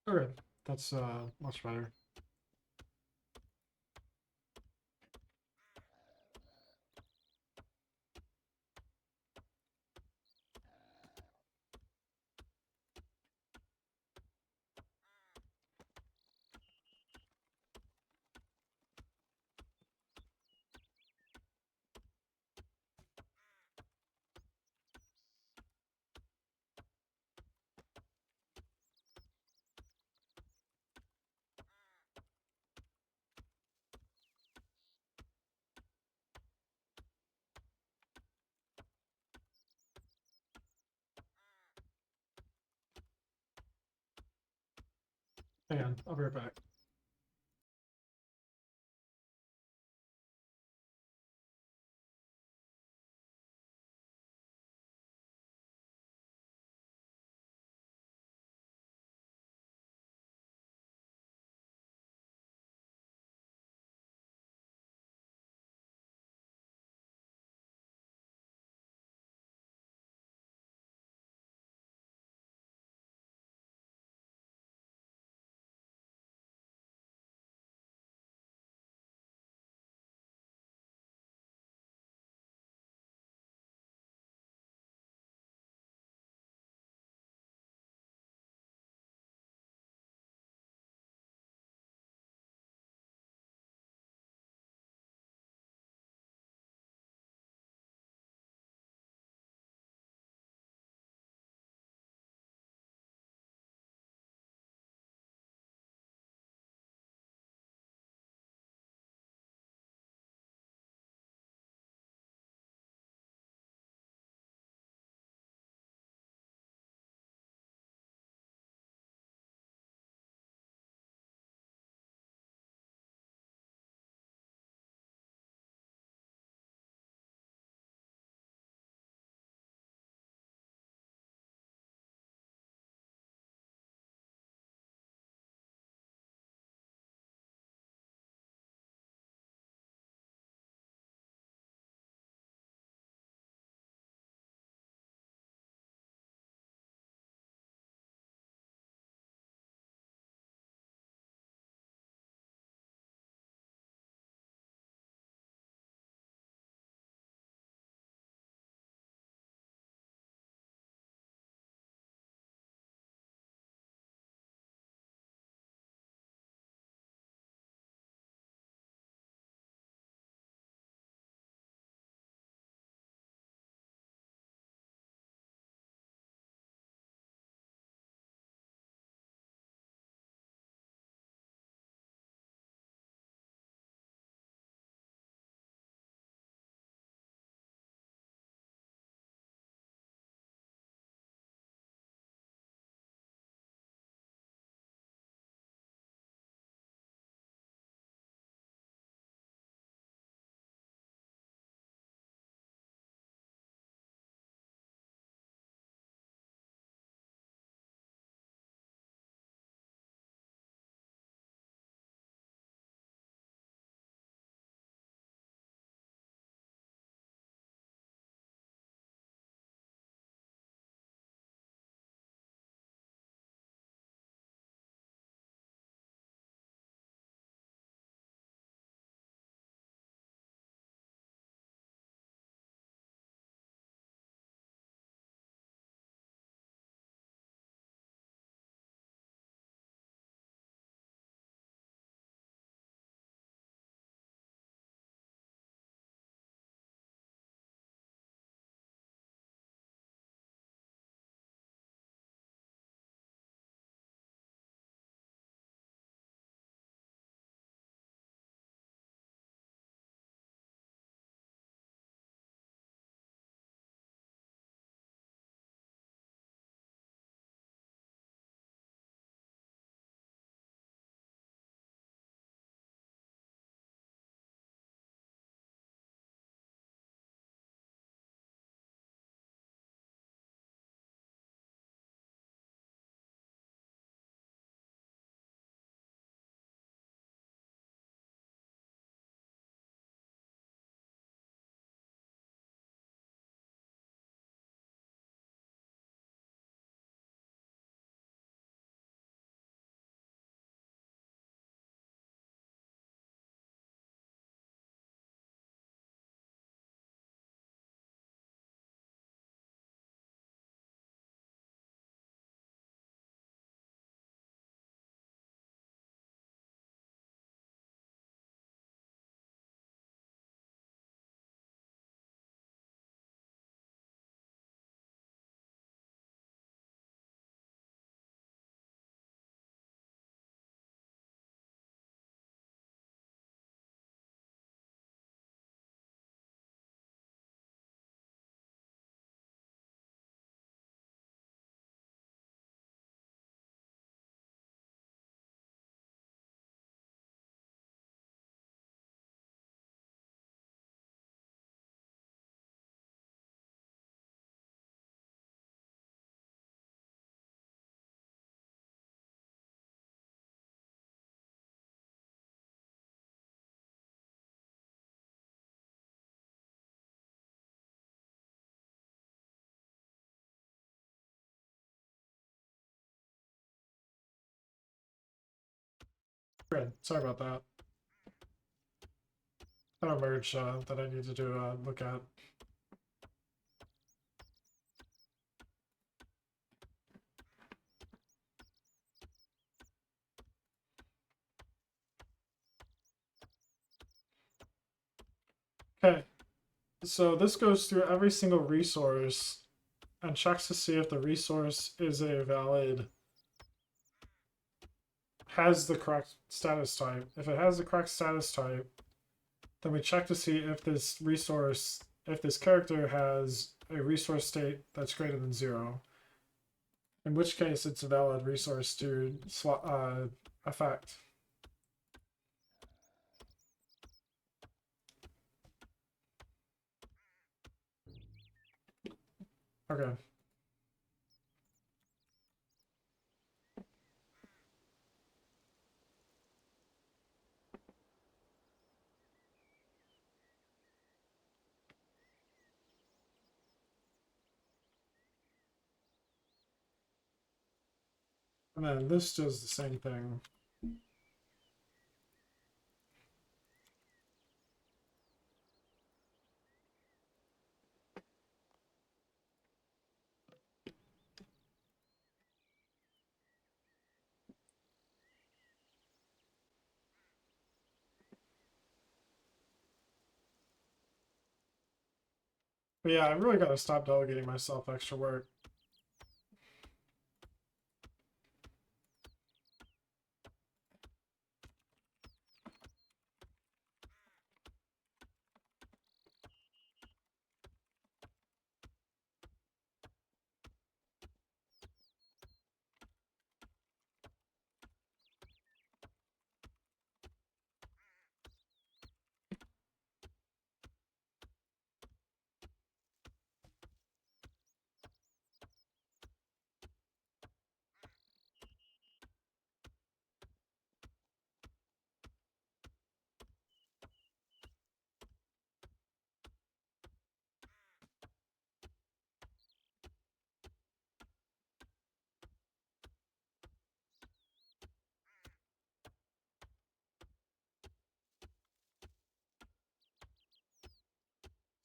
S1: Okay, that's much better. Hang on, I'll be right back. Good. Sorry about that. Got a merge that I need to do look at. Okay, so this goes through every single resource and checks to see if the resource is a valid, has the correct status type. If it has the correct status type, then we check to see if this resource, if this character has a resource state that's greater than 0. In which case, it's a valid resource to affect. Okay. And then this does the same thing. But yeah, I really got to stop delegating myself extra work.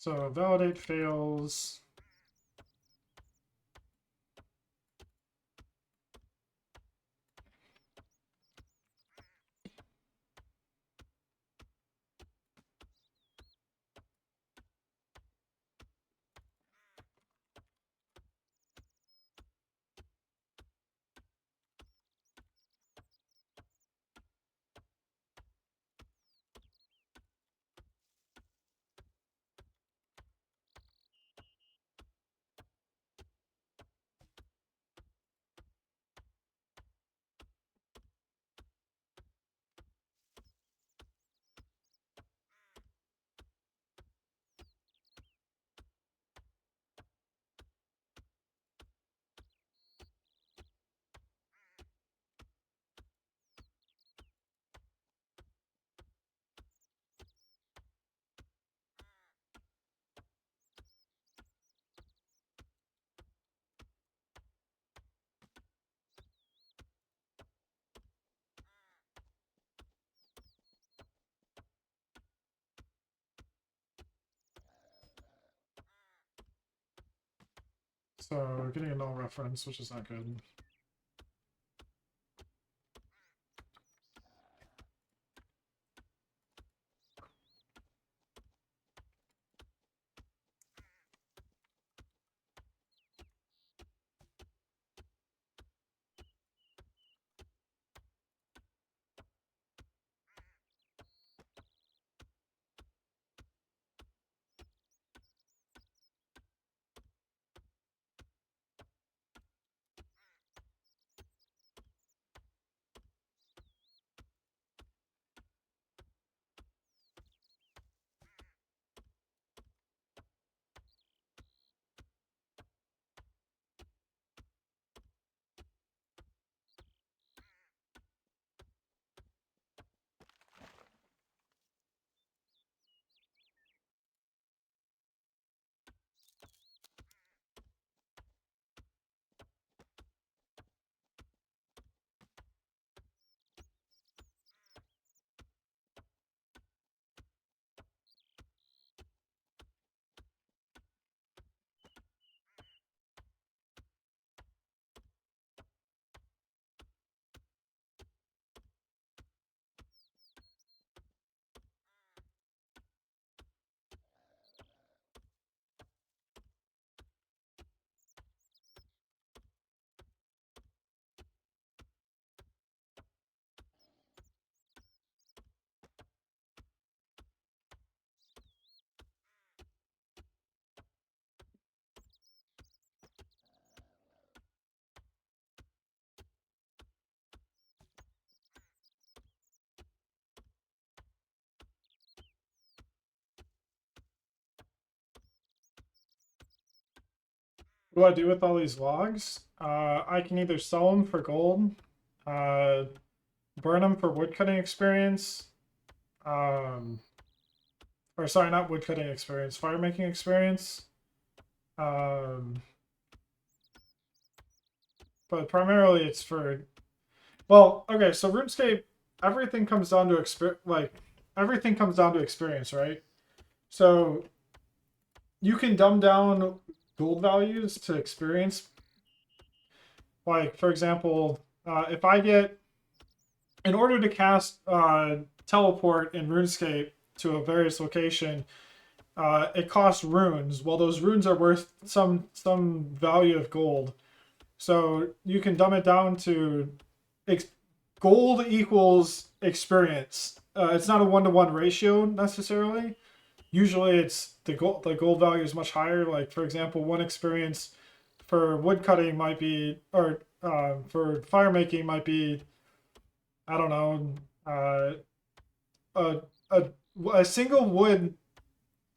S1: So validate fails. So we're getting a null reference, which is not good. What do I do with all these logs? I can either sell them for gold, burn them for woodcutting experience, or sorry, not woodcutting experience, fire making experience. But primarily it's for, well, okay, so RuneScape, everything comes down to everything comes down to experience, right? So you can dumb down gold values to experience. Like, for example, if I get, in order to cast teleport in RuneScape to a various location, it costs runes. Well, those runes are worth some value of gold. So you can dumb it down to gold equals experience. It's not a 1-to-1 ratio necessarily. Usually, it's the gold value is much higher. Like, for example, one experience for woodcutting might be, or for fire making might be, I don't know, a single wood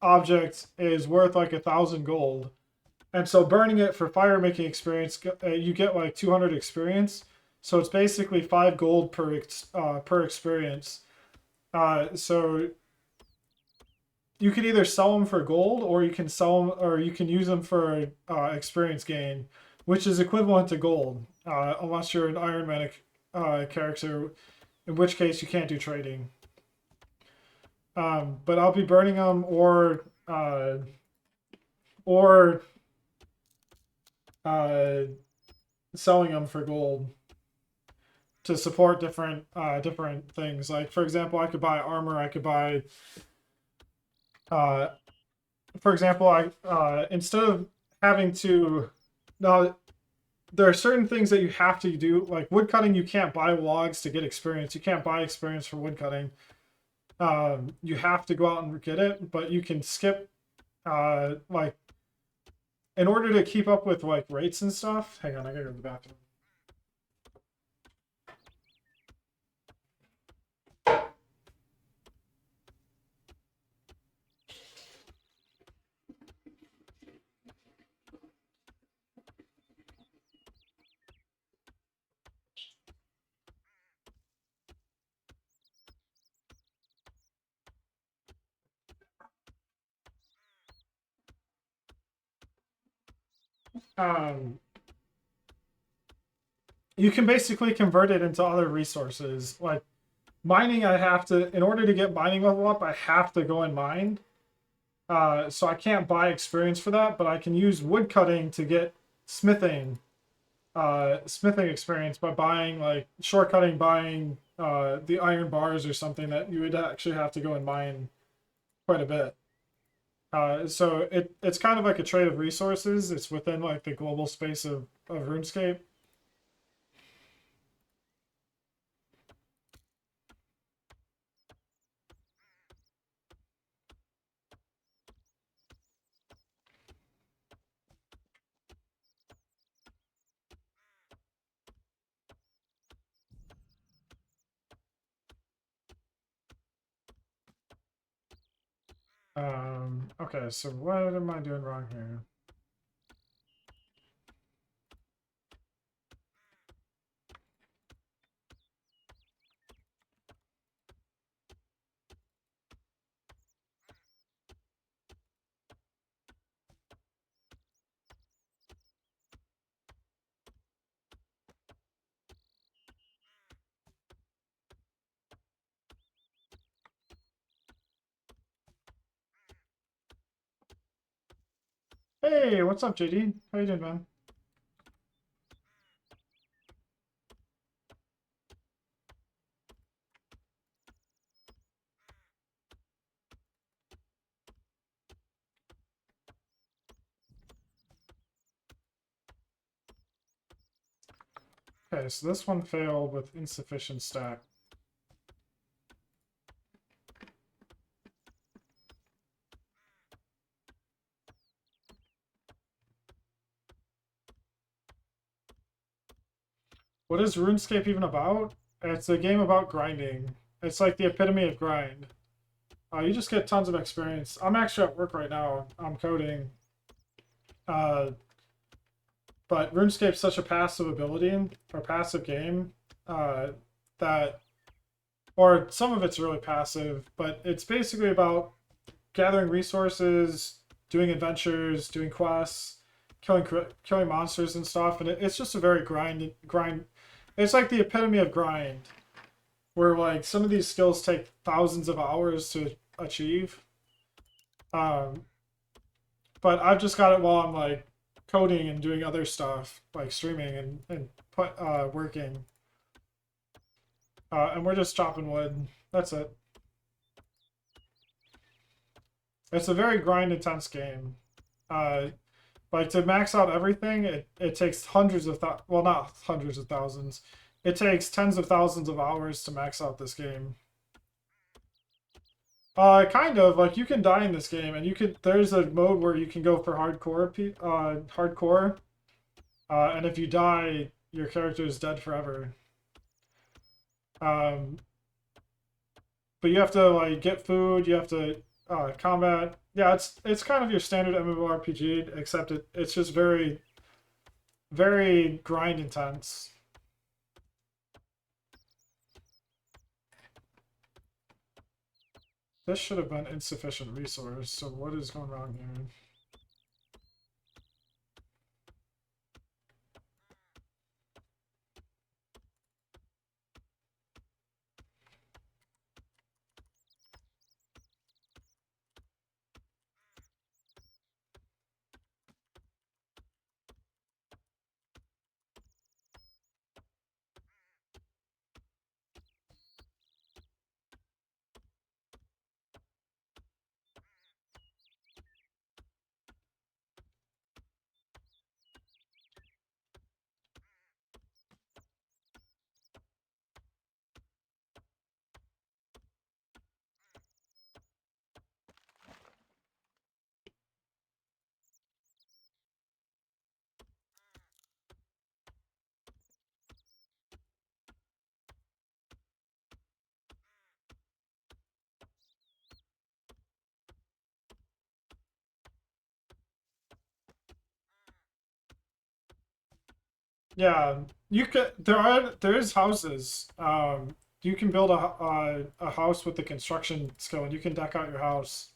S1: object is worth like 1,000 gold, and so burning it for fire making experience, you get like 200 experience. So it's basically 5 gold per experience. So you can either sell them for gold, or you can sell them, or you can use them for experience gain, which is equivalent to gold, unless you're an Iron Man character, in which case you can't do trading. But I'll be burning them or selling them for gold to support different things. Like, for example, I could buy armor. I could buy, for example, instead of having to, now there are certain things that you have to do, like woodcutting. You can't buy logs to get experience. You can't buy experience for woodcutting. You have to go out and get it, but you can skip, like, in order to keep up with like rates and stuff. Hang on, I gotta go to the bathroom. You can basically convert it into other resources. Like mining, I have to, in order to get mining level up, I have to go and mine. So I can't buy experience for that, but I can use woodcutting to get smithing experience by buying, like, shortcutting, buying the iron bars or something that you would actually have to go and mine quite a bit. So it's kind of like a trade of resources. It's within like the global space of RuneScape. Okay, so what am I doing wrong here? Hey, what's up, JD? How you doing, man? Okay, so this one failed with insufficient stack. What is RuneScape even about? It's a game about grinding. It's like the epitome of grind. You just get tons of experience. I'm actually at work right now. I'm coding. but RuneScape's such a passive ability or passive game that, or some of it's really passive, but it's basically about gathering resources, doing adventures, doing quests, killing monsters and stuff, and it's just a very grind. It's like the epitome of grind, where like some of these skills take thousands of hours to achieve. But I've just got it while I'm like coding and doing other stuff, like streaming and working. And we're just chopping wood. That's it. It's a very grind intense game. Like to max out everything, it takes hundreds of well, not hundreds of thousands. It takes tens of thousands of hours to max out this game. Kind of like you can die in this game, and you could. There's a mode where you can go for hardcore, and if you die, your character is dead forever. But you have to like get food. You have to combat. Yeah, it's kind of your standard MMORPG, except it's just very, very grind intense. This should have been insufficient resource, so what is going wrong here? Yeah, you could. There is houses. You can build a house with the construction skill, and you can deck out your house.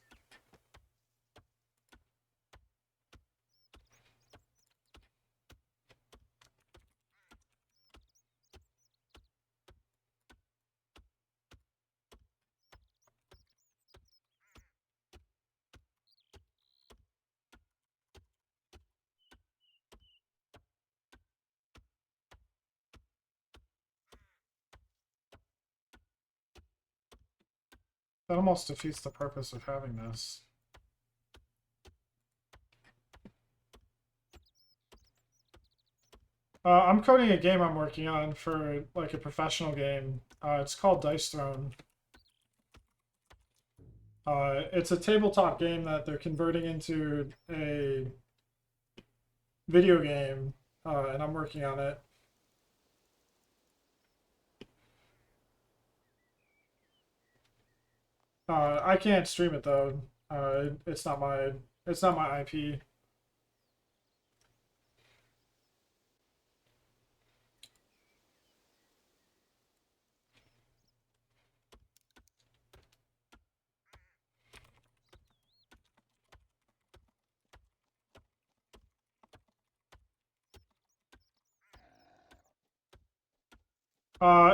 S1: That almost defeats the purpose of having this. I'm coding a game I'm working on for like a professional game. It's called Dice Throne. It's a tabletop game that they're converting into a video game, and I'm working on it. I can't stream it though. It's not my IP.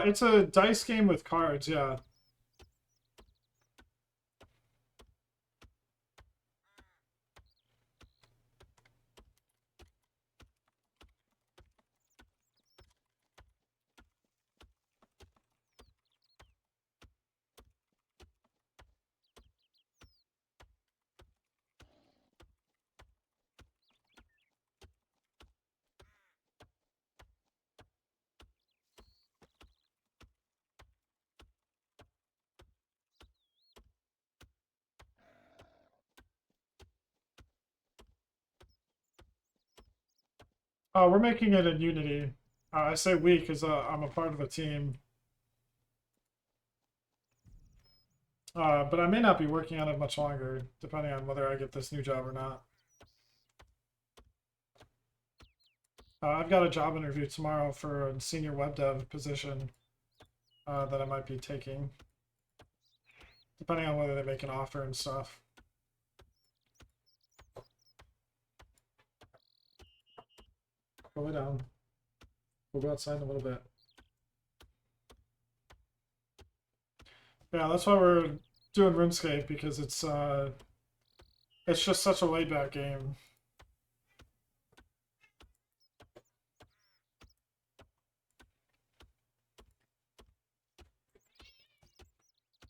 S1: It's a dice game with cards, yeah. We're making it in Unity. I say we because I'm a part of a team. But I may not be working on it much longer, depending on whether I get this new job or not. I've got a job interview tomorrow for a senior web dev position that I might be taking, depending on whether they make an offer and stuff. Go lay down. We'll go outside in a little bit. Yeah, that's why we're doing RuneScape, because it's just such a laid back game.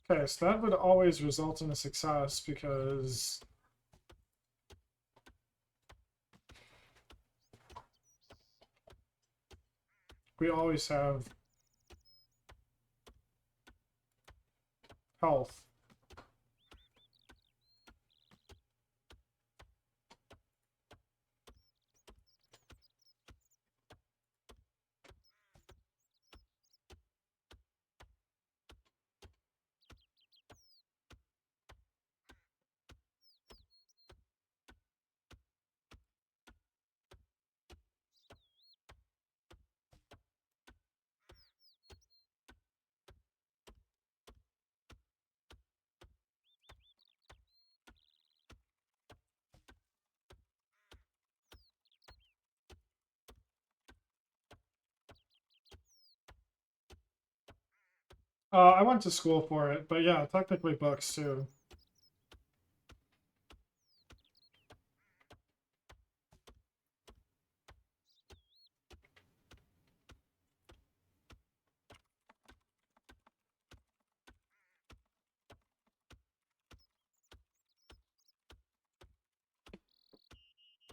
S1: Okay, so that would always result in a success because we always have health. I went to school for it, but yeah, technically books too.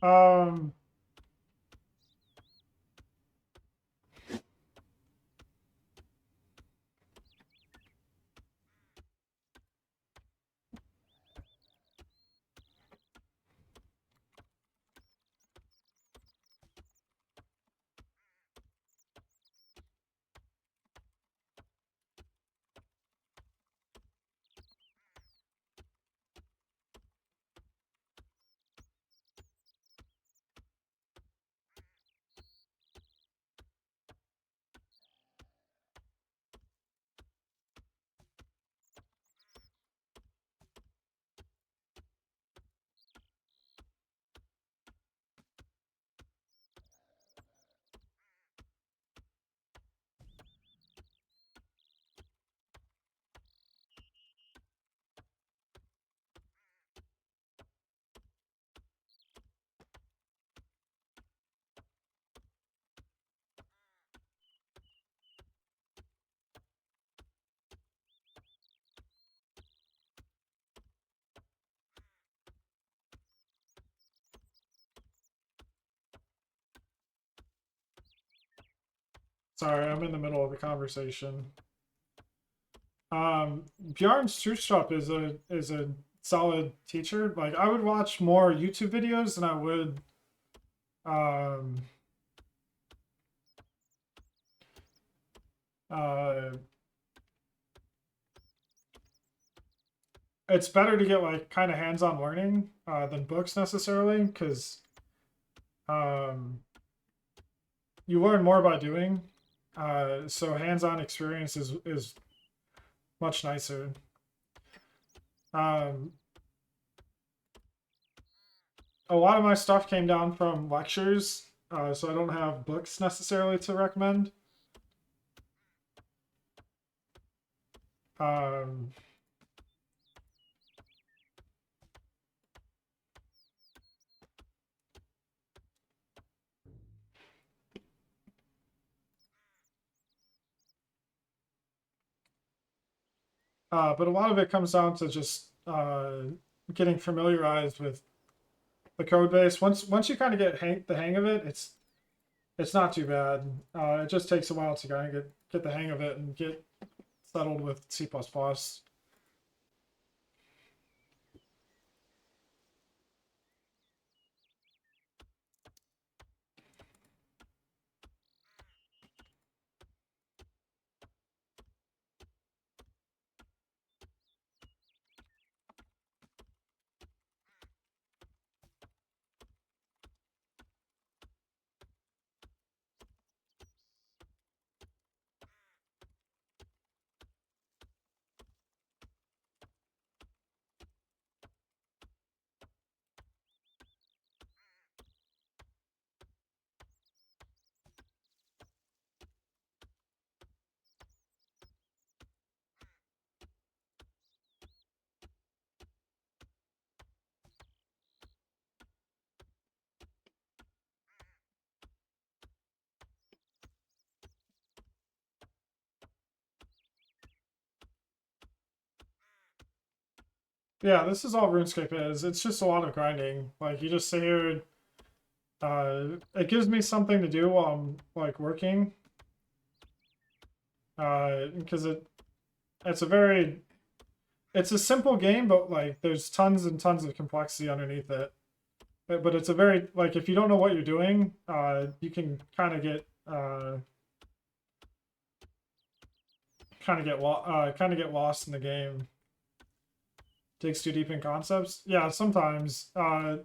S1: Um, sorry, I'm in the middle of a conversation. Bjorn Strustrup is a solid teacher. Like, I would watch more YouTube videos than I would um uh it's better to get like kind of hands-on learning than books necessarily, because um you learn more by doing. So hands-on experience is much nicer. Um, a lot of my stuff came down from lectures, so I don't have books necessarily to recommend. Um, but a lot of it comes down to just getting familiarized with the code base. Once you kind of get the hang of it, it's not too bad. It just takes a while to kind of get the hang of it and get settled with C++. Yeah, this is all RuneScape is. It's just a lot of grinding. Like you just sit here. It gives me something to do while I'm like working. Because it's a very it's a simple game, but like there's tons and tons of complexity underneath it. But it's a very like if you don't know what you're doing, you can kind of get lost in the game. Digs too deep in concepts. Yeah, sometimes. That's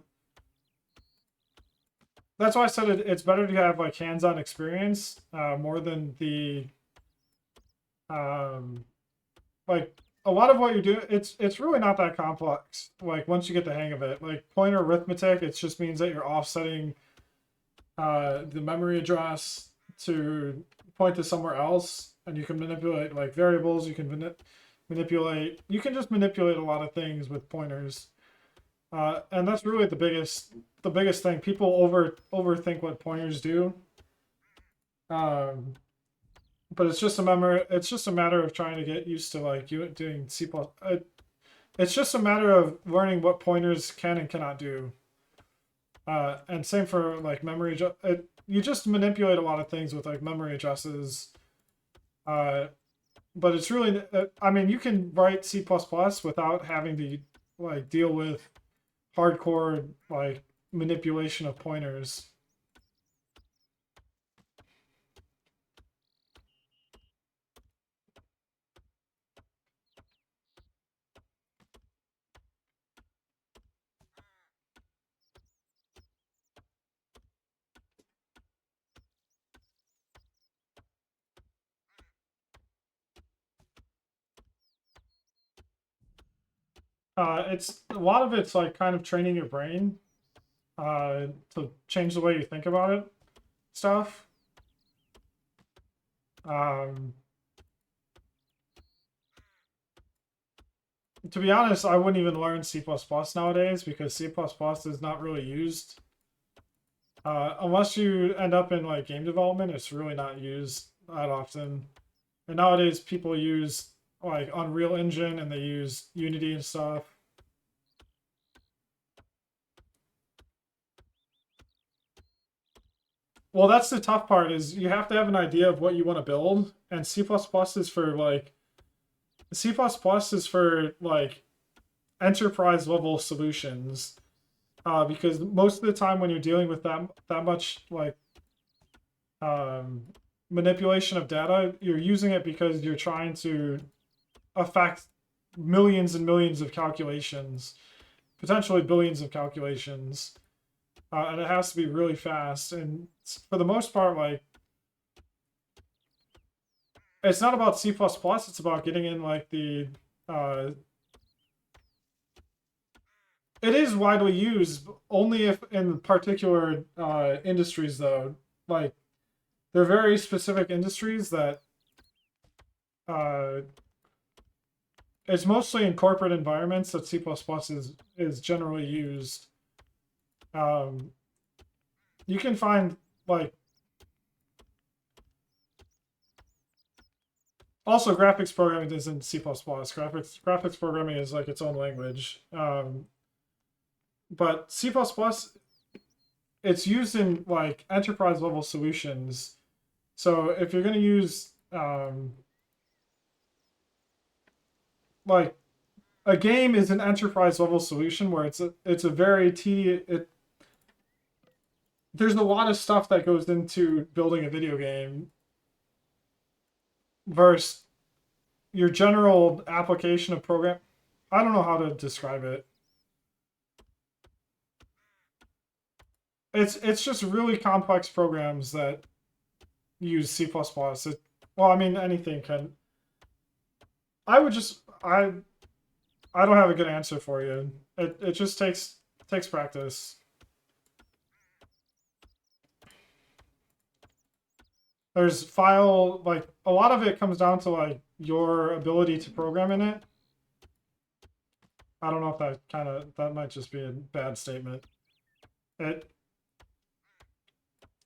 S1: why I said it's better to have like hands-on experience more than the like a lot of what you do. It's really not that complex. Like once you get the hang of it, like pointer arithmetic, it just means that you're offsetting the memory address to point to somewhere else, and you can manipulate like variables. You can manipulate. You can just manipulate a lot of things with pointers, and that's really the biggest thing. People overthink what pointers do. Um, but it's just a matter of trying to get used to like you doing C++. It's just a matter of learning what pointers can and cannot do. And same for like memory. You just manipulate a lot of things with like memory addresses. But it's really, I mean, you can write C++ without having to like deal with hardcore like manipulation of pointers. It's a lot of it's like kind of training your brain to change the way you think about it stuff. Um, to be honest, I wouldn't even learn C++ nowadays because C++ is not really used. Unless you end up in like game development, it's really not used that often. And nowadays people use like Unreal Engine and they use Unity and stuff. Well, that's the tough part is you have to have an idea of what you want to build, and C++ is for like C++ is for like enterprise level solutions. Because most of the time when you're dealing with that much like um, manipulation of data, you're using it because you're trying to affect millions and millions of calculations, potentially billions of calculations, and it has to be really fast. And for the most part, like it's not about C++. It's about getting in like the. It is widely used only if in particular industries, though. Like there are very specific industries that uh, it's mostly in corporate environments that C++ is generally used. Um, you can find like also graphics programming isn't C++. Graphics programming is like its own language. But C++ it's used in like enterprise level solutions. So if you're going to use like a game is an enterprise level solution where it's a very tedious there's a lot of stuff that goes into building a video game versus your general application of program. I don't know how to describe it. It's just really complex programs that use C++. Well, I mean anything can. I would just I don't have a good answer for you. It just takes practice. There's file like a lot of it comes down to like your ability to program in it. I don't know if that might just be a bad statement. It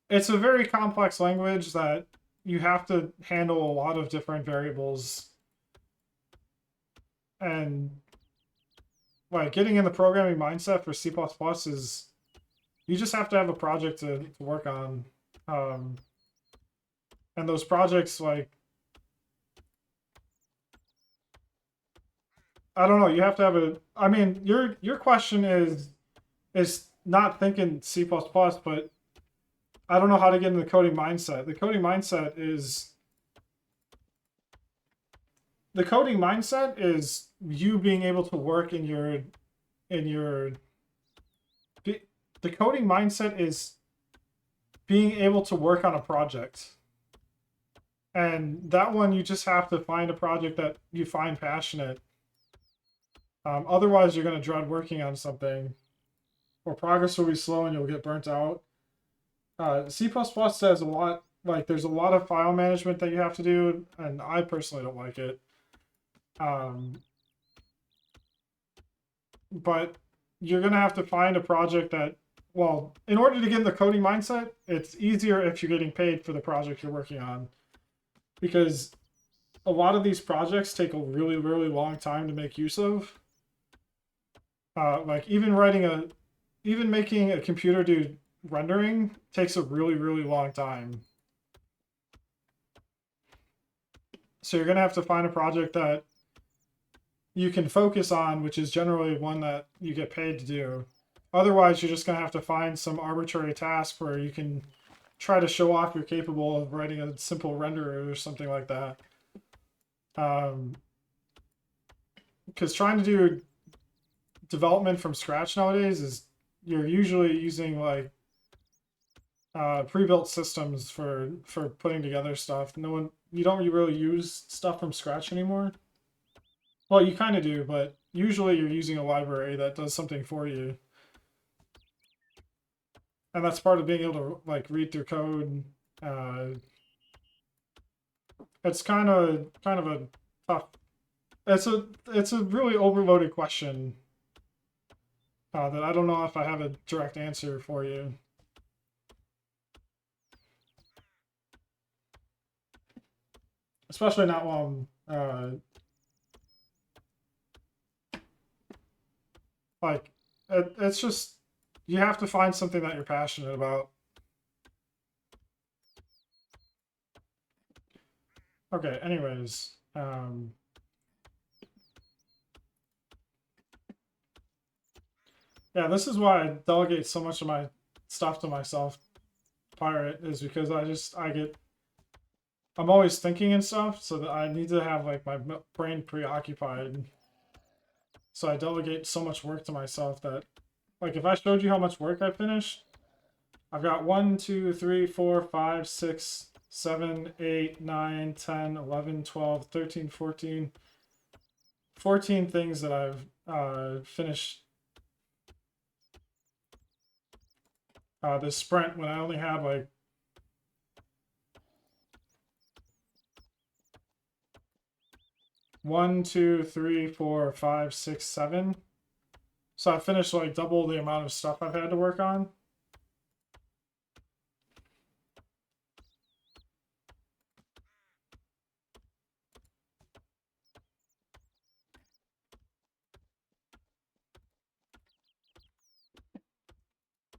S1: it's a very complex language that you have to handle a lot of different variables and like getting in the programming mindset for C++ is you just have to have a project to work on. And those projects, like, I don't know, you have to have a, I mean, your question is not thinking C++, but I don't know how to get in the coding mindset. The coding mindset is you being able to work in your the coding mindset is being able to work on a project. And that one, you just have to find a project that you find passionate. Otherwise, you're going to dread working on something, or progress will be slow and you'll get burnt out. C++ says a lot, like there's a lot of file management that you have to do, and I personally don't like it. But you're going to have to find a project that, well, in order to get in the coding mindset, it's easier if you're getting paid for the project you're working on. Because a lot of these projects take a really, really long time to make use of. Like even making a computer do rendering takes a really, really long time. So you're going to have to find a project that you can focus on, which is generally one that you get paid to do. Otherwise, you're just going to have to find some arbitrary task where you can try to show off you're capable of writing a simple renderer or something like that. Because trying to do development from scratch nowadays is you're usually using like pre-built systems for putting together stuff. You don't really use stuff from scratch anymore. Well, you kind of do, but usually you're using a library that does something for you. And that's part of being able to like read through code. It's kind of a tough. It's a really overloaded question that I don't know if I have a direct answer for you. Especially not while I'm like it's just you have to find something that you're passionate about. Okay, anyways, yeah, this is why I delegate so much of my stuff to myself, Pirate, is because I'm always thinking and stuff, so that I need to have like my brain preoccupied. So I delegate so much work to myself that, like, if I showed you how much work I finished, I've got 1, 2, 3, 4, 5, 6, 7, 8, 9, 10, 11, 12, 13, 14 things that I've finished this sprint when I only had like one, 2, 3, 4, 5, 6, 7. So I finished like double the amount of stuff I've had to work on.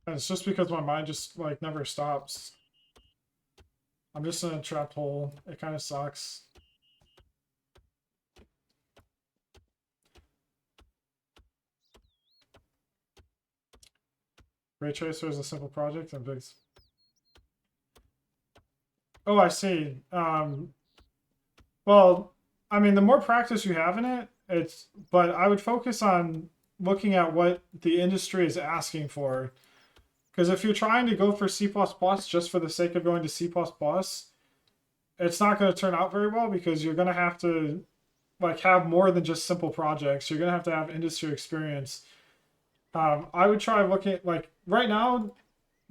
S1: And it's just because my mind just like never stops. I'm just in a trapped hole. It kind of sucks. Ray Tracer is a simple project and big. Oh, I see. Well, I mean, the more practice you have in it, but I would focus on looking at what the industry is asking for. Because if you're trying to go for C++ just for the sake of going to C++, it's not going to turn out very well because you're going to have to like have more than just simple projects. You're going to have industry experience. I would try looking at, like, right now,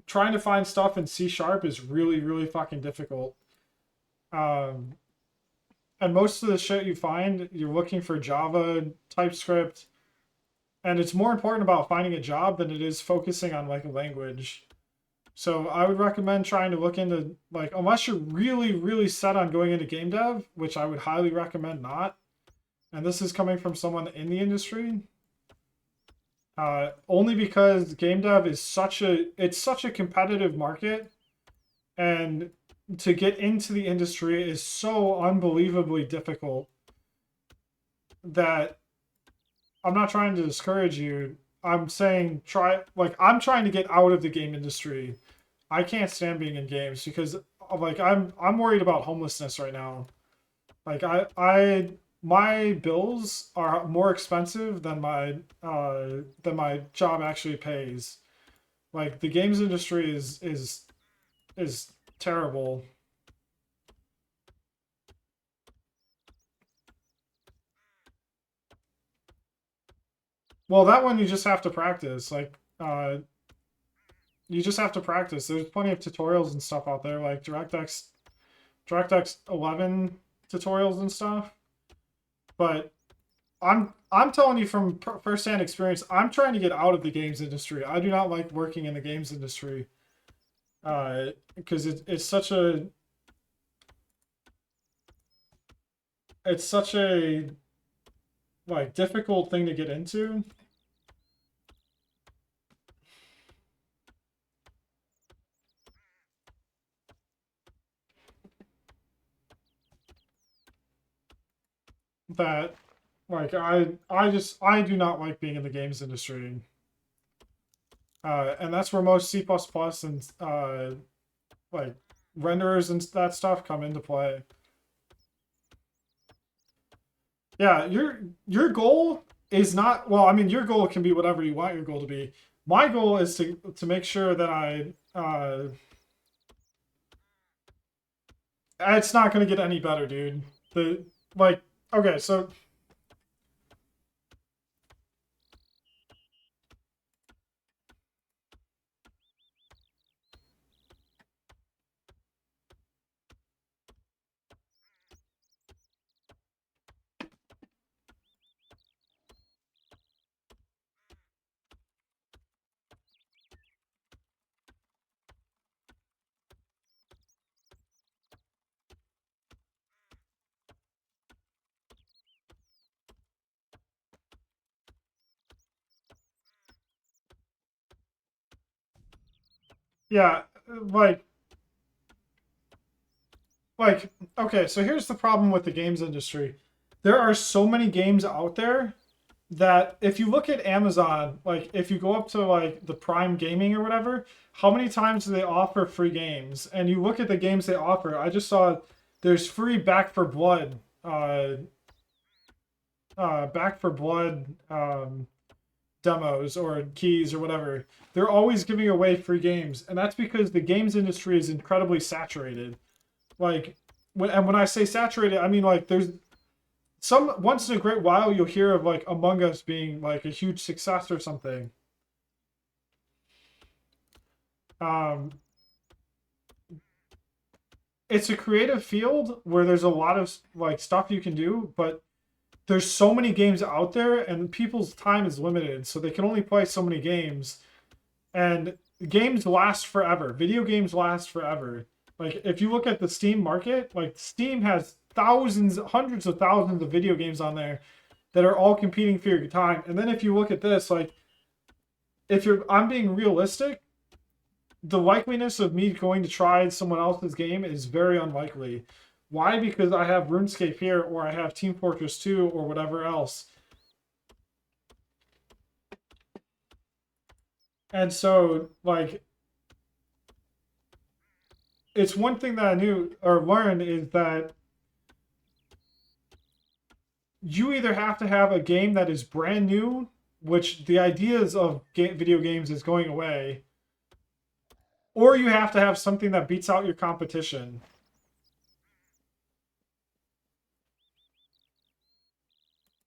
S1: trying to find stuff in C# is really, really fucking difficult. And most of the shit you find, you're looking for Java, TypeScript, and it's more important about finding a job than it is focusing on like a language. So I would recommend trying to look into, like, unless you're really, really set on going into game dev, which I would highly recommend not. And this is coming from someone in the industry. Only because game dev is such a competitive market, and to get into the industry is so unbelievably difficult that I'm not trying to discourage you. I'm saying I'm trying to get out of the game industry. I can't stand being in games because I'm worried about homelessness right now. I my bills are more expensive than my job actually pays. Like the games industry is terrible. Well, that one you just have to practice. You just have to practice. There's plenty of tutorials and stuff out there, like DirectX 11 tutorials and stuff. But I'm telling you from firsthand experience, I'm trying to get out of the games industry. I do not like working in the games industry because it's such a like difficult thing to get into. That I do not like being in the games industry. And that's where most C++ and like renderers and that stuff come into play. Yeah, your goal is not, well, I mean your goal can be whatever you want your goal to be. My goal is to make sure that it's not going to get any better, dude. The like okay, so yeah, like like okay, so here's the problem with the games industry. There are so many games out there that if you look at Amazon, like if you go up to like the Prime Gaming or whatever, how many times do they offer free games? And you look at the games they offer. I just saw there's free Back for Blood demos or keys or whatever. They're always giving away free games, and that's because the games industry is incredibly saturated. Like when I say saturated, I mean like there's some once in a great while you'll hear of like Among Us being like a huge success or something. Um, it's a creative field where there's a lot of like stuff you can do, but there's so many games out there and people's time is limited, so they can only play so many games. And games last forever. Video games last forever. Like if you look at the Steam market, like Steam has thousands, hundreds of thousands of video games on there that are all competing for your time. And then if you look at this, like if you're I'm being realistic, the likeliness of me going to try someone else's game is very unlikely. Why? Because I have RuneScape here, or I have Team Fortress 2, or whatever else. And so, like, it's one thing that I knew or learned is that you either have to have a game that is brand new, which the ideas of video games is going away, or you have to have something that beats out your competition.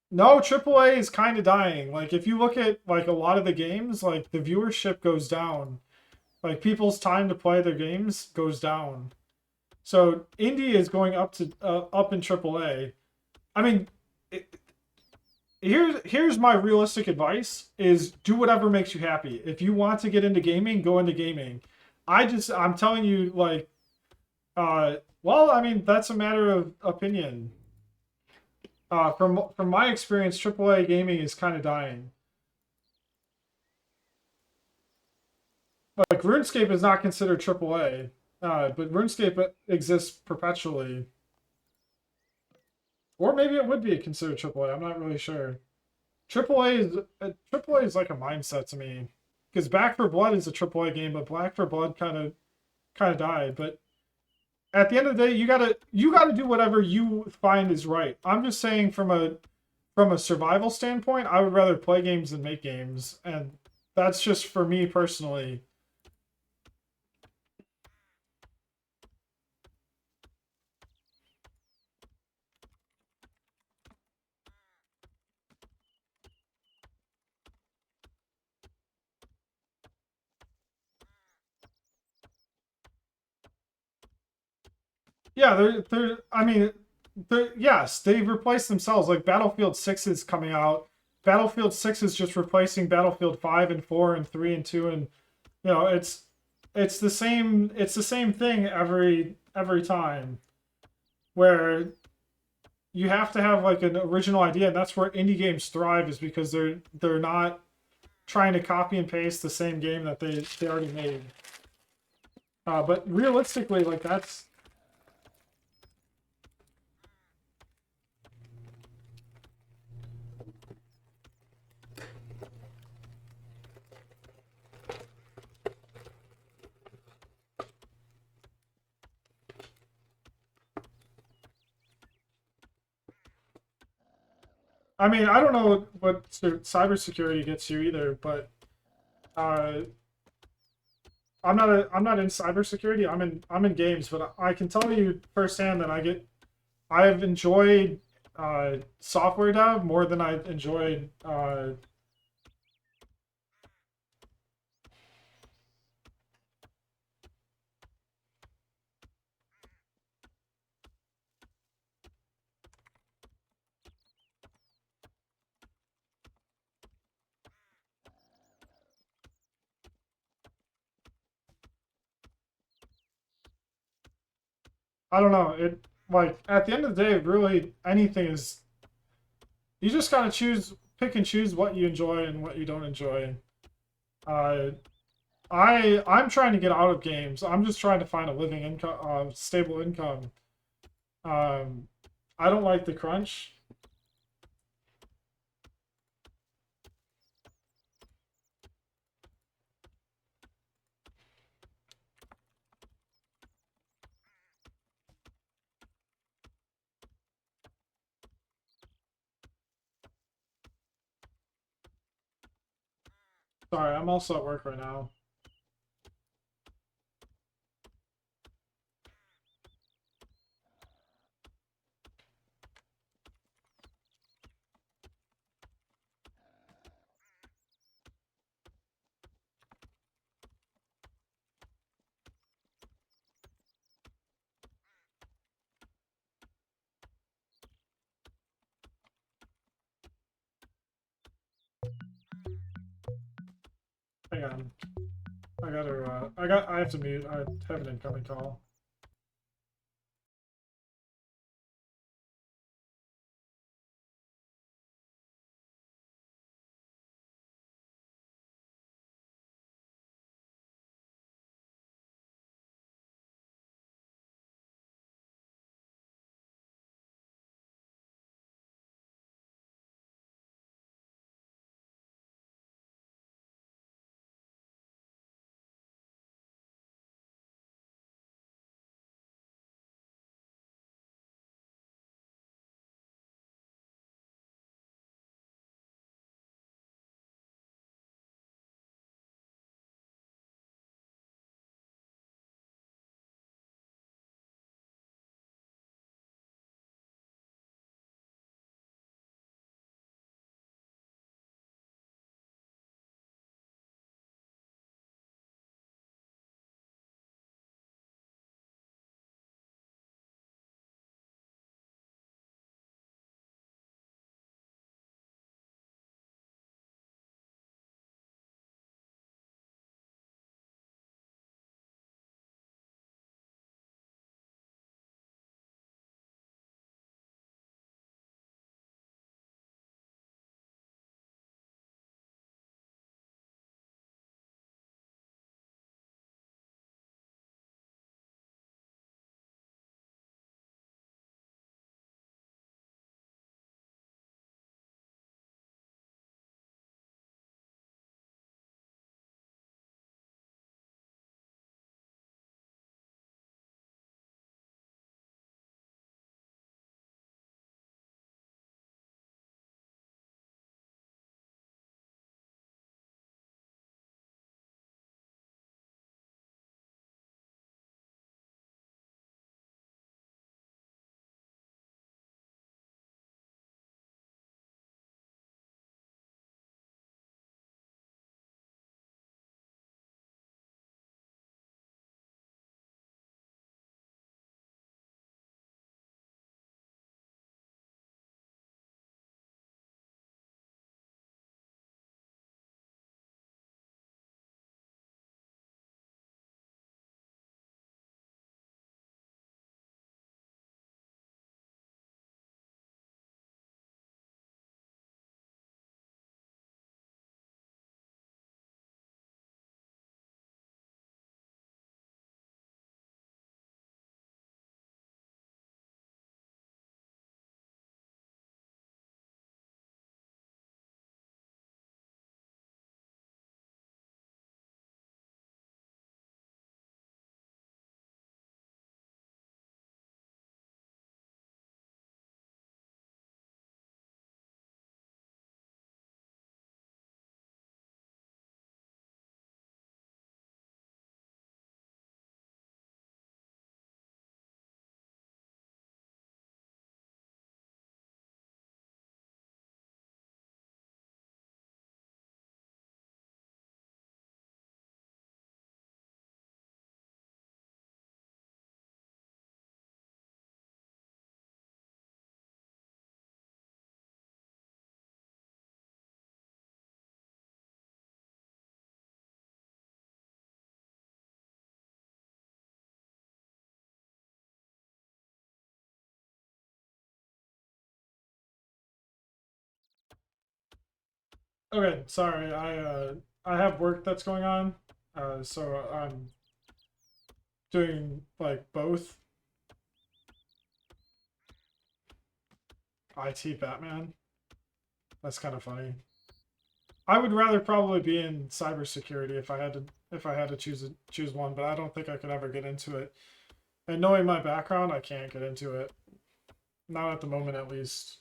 S1: No, AAA is kind of dying. Like if you look at like a lot of the games, like the viewership goes down. Like people's time to play their games goes down. So indie is going up in AAA. I mean, it, here's my realistic advice: is do whatever makes you happy. If you want to get into gaming, go into gaming. I'm telling you, like, well, I mean that's a matter of opinion. From my experience, AAA gaming is kind of dying. Like RuneScape is not considered AAA, but RuneScape exists perpetually, or maybe it would be considered AAA. I'm not really sure. AAA is like a mindset to me, because Back for Blood is a AAA game, but Black for Blood kind of died. But at the end of the day, you gotta do whatever you find is right. I'm just saying from a survival standpoint, I would rather play games than make games, and that's just for me personally. Yeah, they're I mean, yes, they've replaced themselves. Like Battlefield 6 is coming out. Battlefield 6 is just replacing Battlefield 5 and 4 and 3 and 2, and it's the same thing every time, where you have to have like an original idea, and that's where indie games thrive, is because they're not trying to copy and paste the same game that they already made. But realistically, like that's I mean, I don't know what cybersecurity gets you either, but uh, I'm not in cybersecurity. I'm in games, but I can tell you firsthand that I've enjoyed software dev more than I enjoyed. I don't know. It like at the end of the day, really anything is you just gotta pick and choose what you enjoy and what you don't enjoy. Uh, I'm trying to get out of games. I'm just trying to find a living income, stable income. Um, I don't like the crunch. Sorry, I'm also at work right now. Hang on. I have to mute. I have an incoming call. Okay, sorry. I have work that's going on, so I'm doing like both. IT Batman. That's kind of funny. I would rather probably be in cybersecurity if I had to choose one, but I don't think I could ever get into it. And knowing my background, I can't get into it. Not at the moment, at least.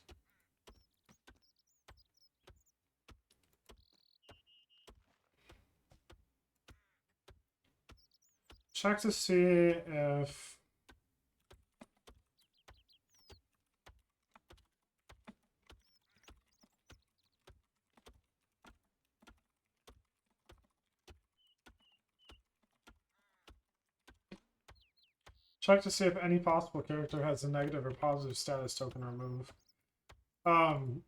S1: Check to see if check to see if any possible character has a negative or positive status token removed. Um,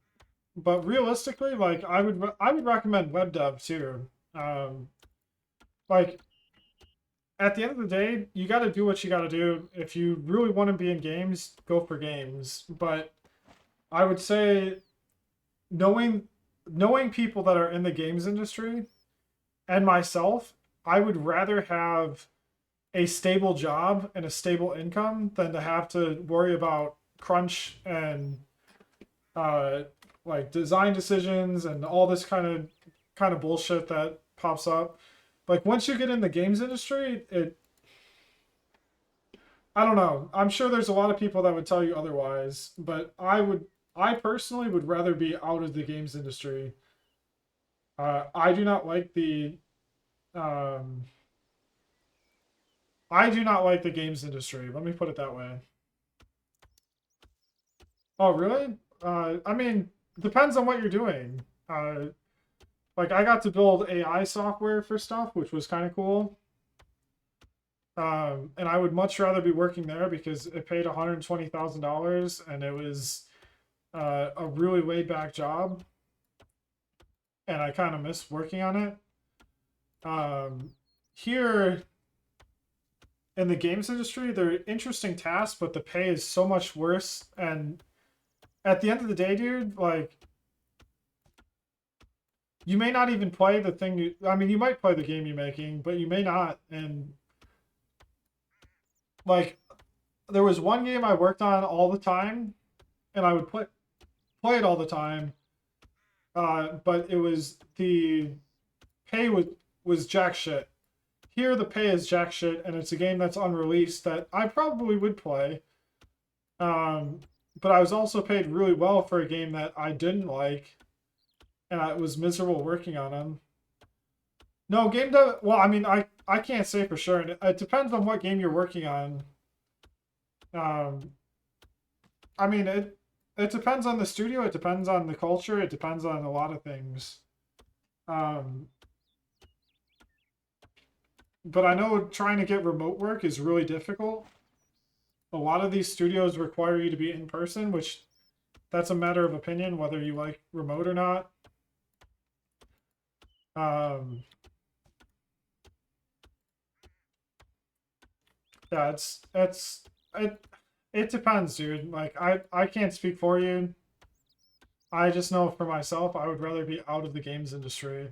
S1: but realistically, like I would recommend web dev too. Um, like at the end of the day, you got to do what you got to do. If you really want to be in games, go for games. But I would say knowing knowing people that are in the games industry and myself, I would rather have a stable job and a stable income than to have to worry about crunch and uh, like design decisions and all this kind of bullshit that pops up. Like once you get in the games industry, it I don't know. I'm sure there's a lot of people that would tell you otherwise, but I personally would rather be out of the games industry. I do not like um, I do not like the games industry. Let me put it that way. Oh, really? I mean, depends on what you're doing. Like I got to build AI software for stuff, which was kind of cool. And I would much rather be working there because it paid $120,000 and it was a really laid back job, and I kind of miss working on it. Here in the games industry, they're interesting tasks, but the pay is so much worse. And at the end of the day, dude, like you may not even play the thing. I mean, you might play the game you're making, but you may not. And like, there was one game I worked on all the time, and I would play it all the time. But it was the pay was jack shit. Here, the pay is jack shit, and it's a game that's unreleased that I probably would play. Um, but I was also paid really well for a game that I didn't like, and I was miserable working on them. No, game dev. Well, I mean, I can't say for sure, and it depends on what game you're working on. Um, I mean, it depends on the studio. It depends on the culture. It depends on a lot of things. Um, but I know trying to get remote work is really difficult. A lot of these studios require you to be in person, which that's a matter of opinion whether you like remote or not. Um, yeah, it it depends, dude. Like I can't speak for you. I just know for myself, I would rather be out of the games industry.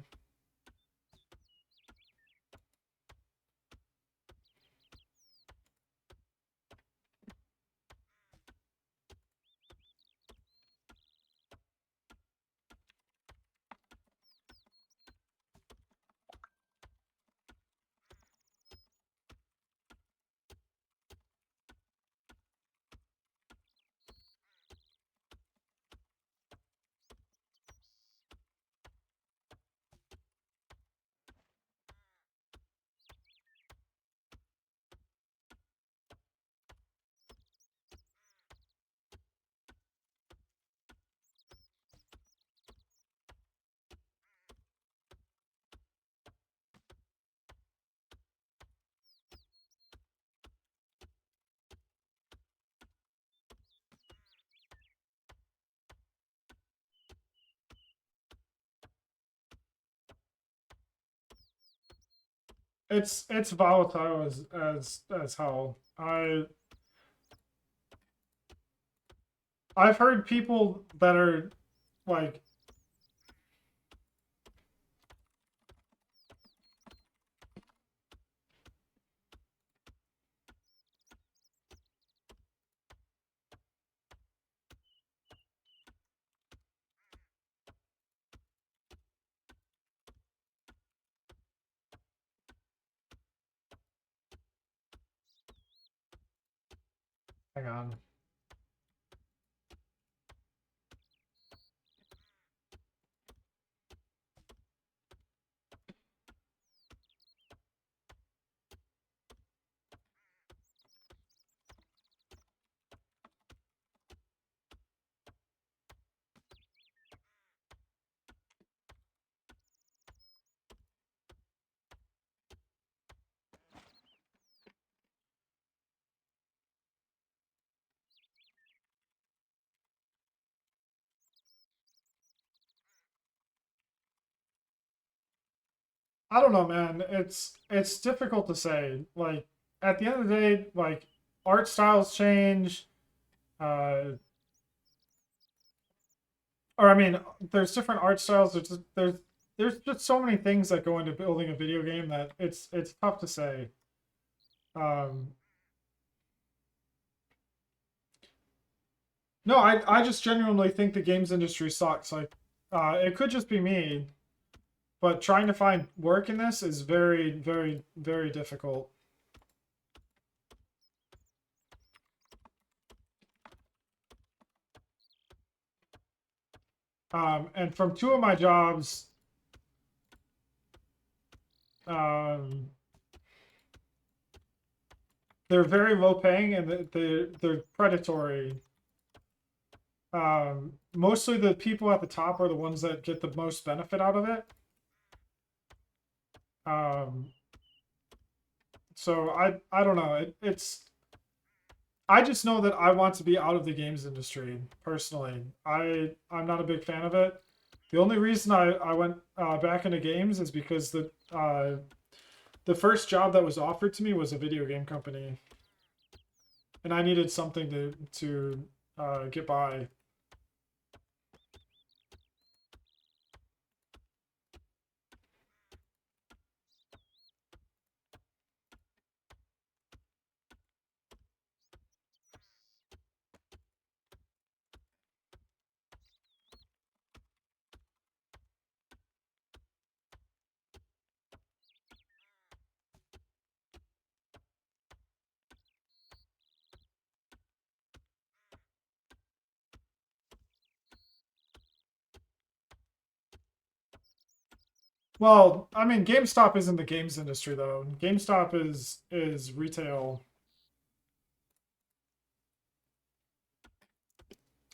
S1: It's volatile as hell. I've heard people that are like Hang on. I don't know, man. It's difficult to say. Like at the end of the day, like art styles change. Uh, or I mean, there's different art styles. There's just so many things that go into building a video game that it's tough to say. Um, no, I just genuinely think the games industry sucks. Like, it could just be me, but trying to find work in this is very, very, very difficult. And from two of my jobs, um, they're very low paying and they're predatory. Mostly the people at the top are the ones that get the most benefit out of it. Um, so I don't know. I just know that I want to be out of the games industry personally. I'm not a big fan of it. The only reason I went back into games is because the first job that was offered to me was a video game company, and I needed something to get by. Well, I mean, GameStop isn't the games industry though. GameStop is retail.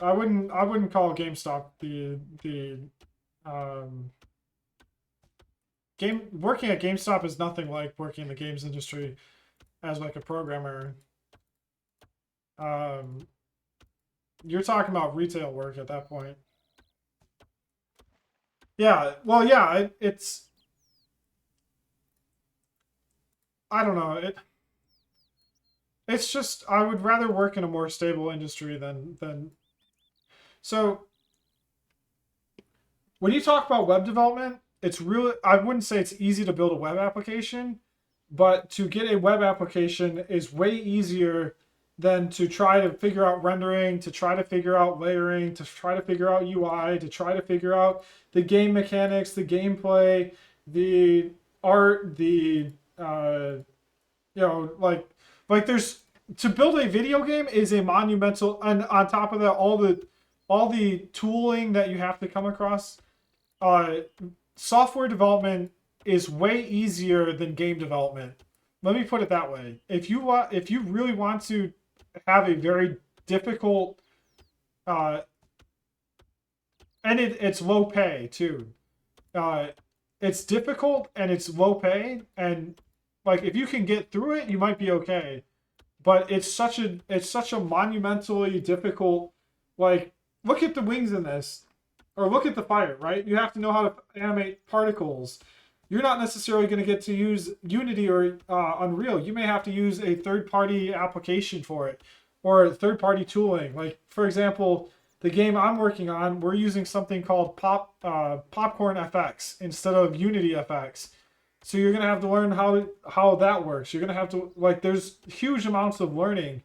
S1: I wouldn't call GameStop the um, game working at GameStop is nothing like working in the games industry as like a programmer. Um, you're talking about retail work at that point. Yeah, well, yeah, it's I don't know. It's just I would rather work in a more stable industry than so when you talk about web development, it's really I wouldn't say it's easy to build a web application, but to get a web application is way easier than to try to figure out rendering, to try to figure out layering, to try to figure out UI, to try to figure out the game mechanics, the gameplay, the art, the like there's to build a video game is a monumental, and on top of that all the tooling that you have to come across. uh Software development is way easier than game development. Let me put it that way. If you really want to have a very difficult uh and it's low pay too. uh it's difficult and it's low pay, and like if you can get through it you might be okay, but it's such a monumentally difficult, like look at the wings in this, or look at the fire, right? You have to know how to animate particles. You're not necessarily going to get to use Unity or Unreal. You may have to use a third-party application for it, or third-party tooling. Like for example, the game I'm working on, we're using something called Popcorn FX instead of Unity FX. So you're gonna have to learn how that works. You're gonna have to like there's huge amounts of learning.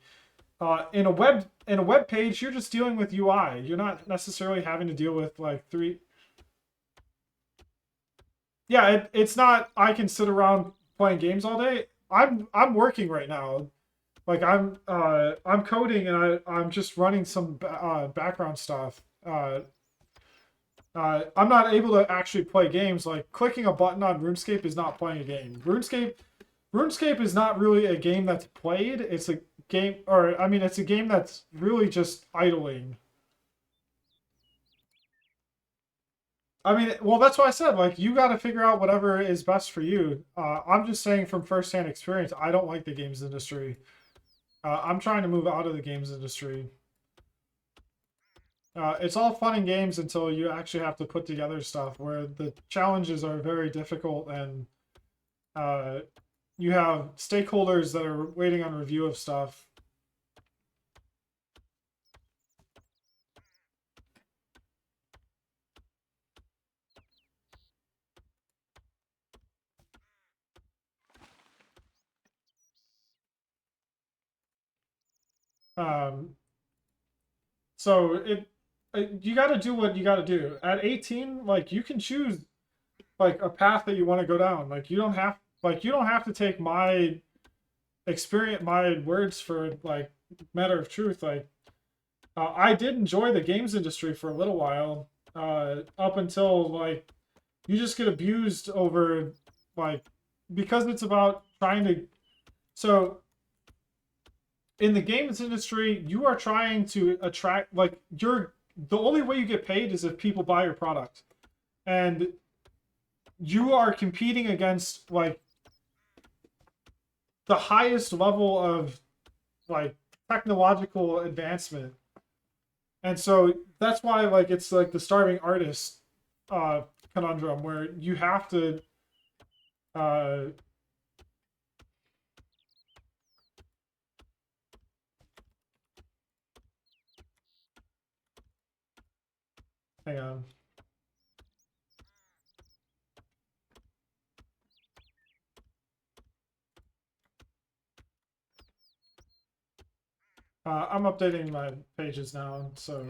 S1: In a web page, you're just dealing with UI. You're not necessarily having to deal with like three. Yeah, it's not. I can sit around playing games all day. I'm working right now. like I'm coding and I'm just running some background stuff. I'm not able to actually play games. Like clicking a button on RuneScape is not playing a game. RuneScape is not really a game that's played. It's a game, or I mean, it's a game that's really just idling. I mean, well, that's why I said, like, you got to figure out whatever is best for you. I'm just saying from firsthand experience, I don't like the games industry. I'm trying to move out of the games industry. It's all fun and games until you actually have to put together stuff where the challenges are very difficult and uh, you have stakeholders that are waiting on review of stuff. Um, so you got to do what you got to do. At 18, like you can choose like a path that you want to go down. You don't have to take my experience, my words for like matter of truth. Like I did enjoy the games industry for a little while, up until like you just get abused over like because it's about trying to. So in the games industry, you are trying to attract like you're the only way you get paid is if people buy your product, and you are competing against like the highest level of like technological advancement. And so that's why like it's like the starving artist uh conundrum where you have to uh hang on. I'm updating my pages now, so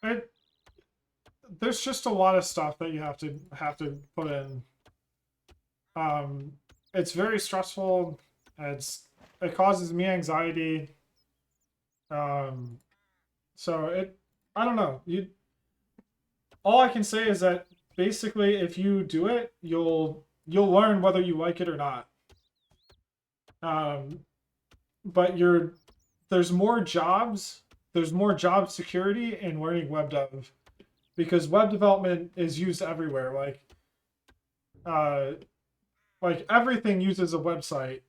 S1: it there's just a lot of stuff that you have to put in. Um, it's very stressful. It causes me anxiety. Um, so it I don't know. You all I can say is that basically if you do it, you'll learn whether you like it or not. Um, but there's more jobs, there's more job security in learning web dev because web development is used everywhere. Uh, like everything uses a website.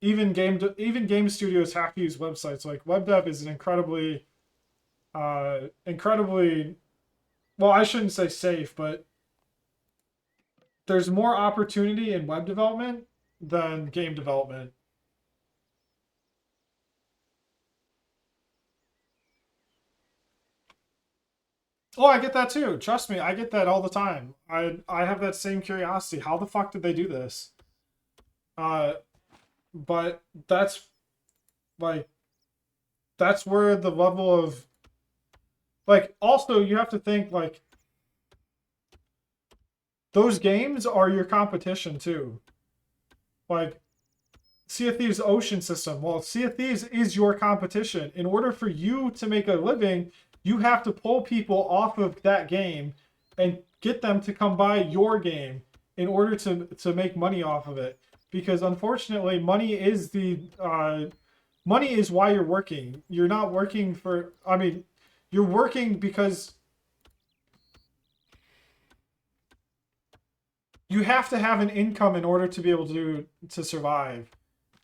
S1: Even game studios have to use websites. Like web dev is an incredibly well, I shouldn't say safe, but there's more opportunity in web development than game development. Oh, I get that too. Trust me, I get that all the time. I have that same curiosity. How the fuck did they do this? Uh, but like that's where the level of like also you have to think like those games are your competition too. Like Sea of Thieves Ocean System. Well, Sea of Thieves is your competition. In order for you to make a living, you have to pull people off of that game and get them to come buy your game in order to make money off of it. Because unfortunately, money is why you're working. You're not working for. I mean, you're working because you have to have an income in order to be able to survive.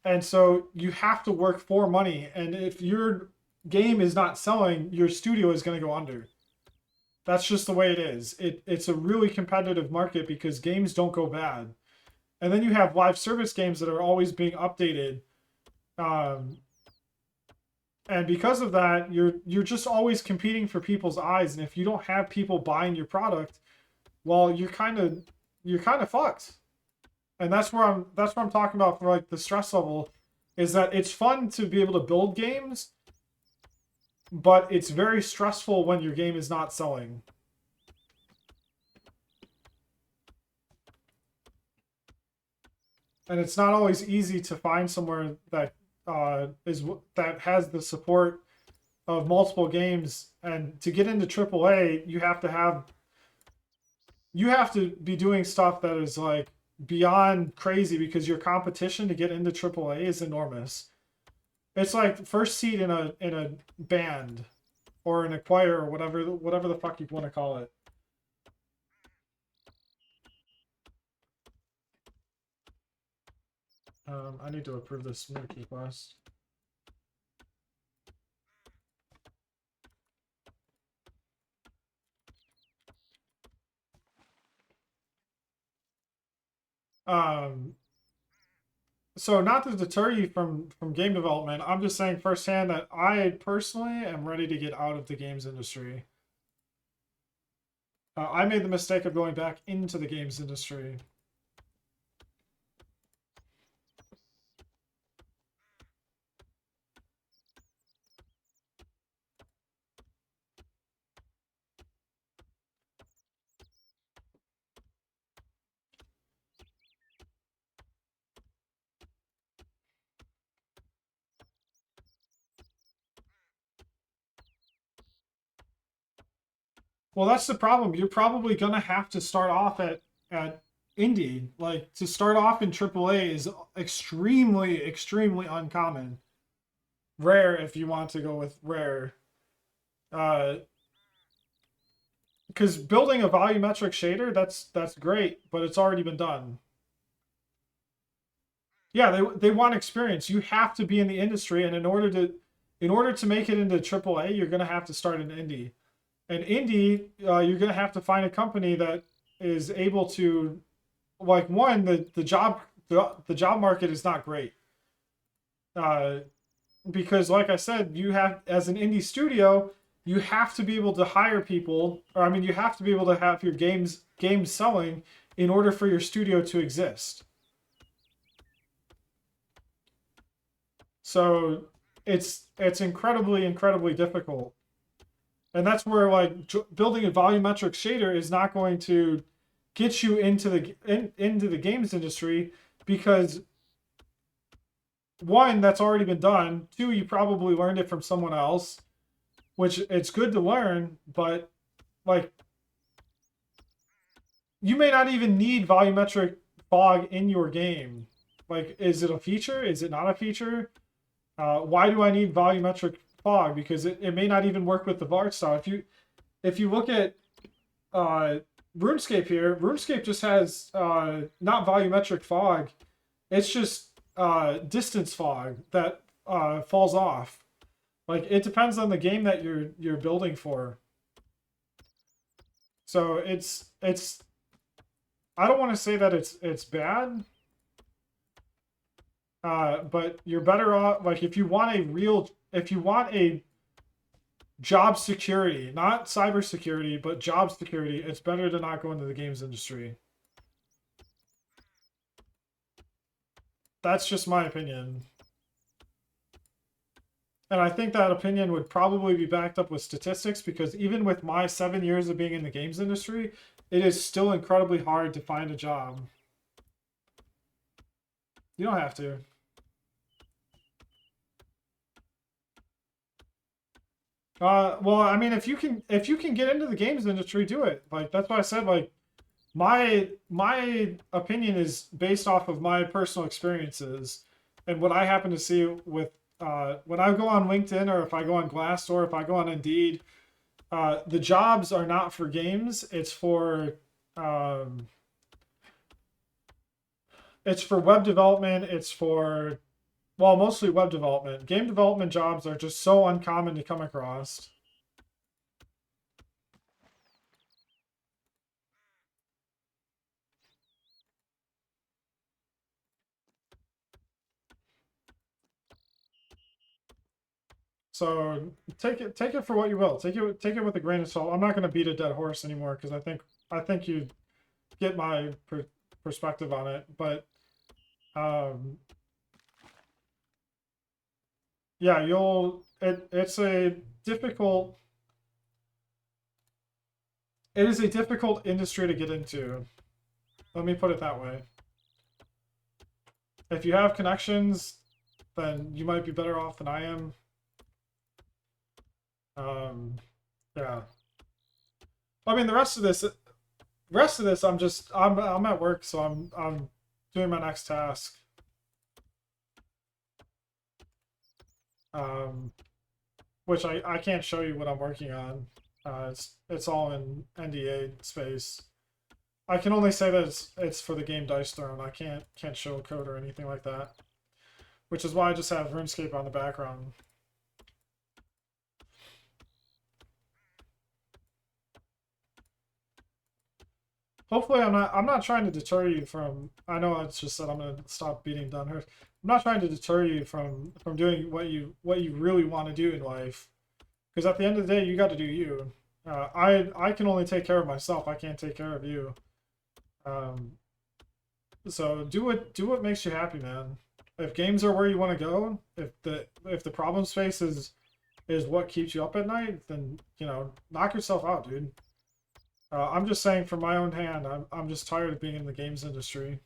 S1: And so you have to work for money. And if your game is not selling, your studio is going to go under. That's just the way it is. It's a really competitive market because games don't go bad. And then you have live service games that are always being updated. Um, And because of that, you're just always competing for people's eyes. And if you don't have people buying your product, well, you're kind of fucked. And that's what I'm talking about for like the stress level, is that it's fun to be able to build games, but it's very stressful when your game is not selling. And it's not always easy to find somewhere that that has the support of multiple games. And to get into AAA, you have to be doing stuff that is like beyond crazy, because your competition to get into AAA is enormous. It's like first seed in a band or in a choir or whatever the fuck you want to call it. I need to approve this new key quest. Um, so not to deter you from game development, I'm just saying firsthand that I personally am ready to get out of the games industry. I made the mistake of going back into the games industry. Well, that's the problem. You're probably gonna have to start off at indie. Like to start off in AAA is extremely extremely uncommon. Rare if you want to go with rare. Uh, because building a volumetric shader, that's great, but it's already been done. Yeah, they want experience. You have to be in the industry, and in order to make it into AAA, you're gonna have to start in indie. And indie, you're gonna have to find a company that is able to, like, one, the job market is not great. Uh, because like I said, you have, as an indie studio, you have to be able to hire people, or I mean, you have to be able to have your games selling in order for your studio to exist. So it's incredibly incredibly difficult, and that's where like building a volumetric shader is not going to get you into the games industry, because one, that's already been done. Two, you probably learned it from someone else, which it's good to learn, but like you may not even need volumetric fog in your game. Like, is it a feature? Is it not a feature? Why do I need volumetric fog? Because it may not even work with the art style. If you look at uh, RuneScape here, RuneScape just has not volumetric fog. It's just distance fog that falls off. Like it depends on the game that you're building for. So it's I don't want to say that it's bad, but you're better off, like, if you want a job security, not cyber security, but job security, it's better to not go into the games industry. That's just my opinion. And I think that opinion would probably be backed up with statistics, because even with my 7 years of being in the games industry, it is still incredibly hard to find a job. You don't have to. Well, I mean, if you can get into the games industry, do it. Like that's why I said, like, my opinion is based off of my personal experiences and what I happen to see with when I go on LinkedIn, or if I go on Glassdoor, if I go on Indeed. The jobs are not for games. Um, it's for web development. It's for, well, mostly web development. Game development jobs are just so uncommon to come across. So take it for what you will. Take it with a grain of salt. I'm not going to beat a dead horse anymore because I think you get my perspective on it. But yeah, it's a difficult. It is a difficult industry to get into. Let me put it that way. If you have connections, then you might be better off than I am. Yeah. I mean, the rest of this, I'm at work, so I'm doing my next task. Which I can't show you what I'm working on. It's all in NDA space. I can only say that it's for the game Dice Throne. I can't show code or anything like that. Which is why I just have RuneScape on the background. Hopefully I'm not trying to deter you from, I know I just said I'm gonna stop beating Dunhurst. I'm not trying to deter you from doing what you really want to do in life. Because at the end of the day, you got to do you. I can only take care of myself. I can't take care of you. So do what makes you happy, man. If games are where you want to go, if the problem space is what keeps you up at night, then knock yourself out, dude. I'm just saying from my own hand, I'm just tired of being in the games industry.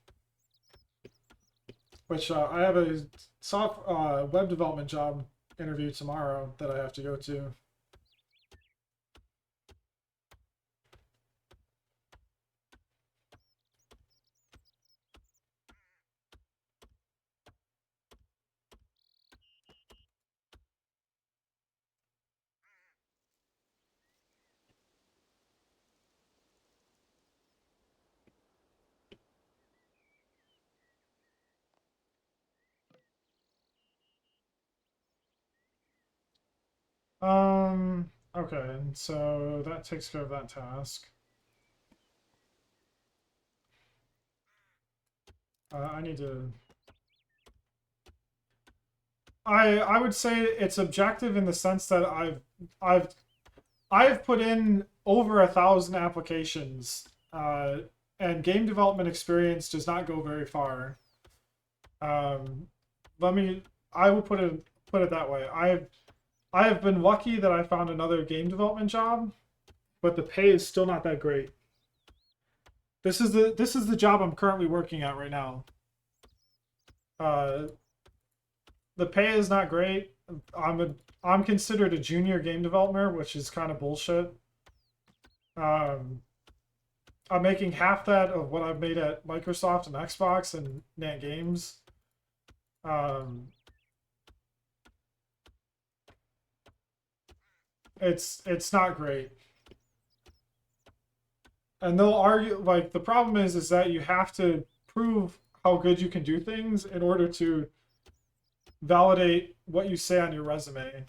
S1: Which I have a soft web development job interview tomorrow that I have to go to. Okay, so that takes care of that task. I need to. I would say it's objective in the sense that I've put in over 1,000 applications, and game development experience does not go very far. Let me. I will put it that way. I have been lucky that I found another game development job, but the pay is still not that great. This is the job I'm currently working at right now. The pay is not great. I'm considered a junior game developer, which is kind of bullshit. I'm making half that of what I've made at Microsoft and Xbox and Nant Games. It's not great. And they'll argue, like, the problem is that you have to prove how good you can do things in order to validate what you say on your resume.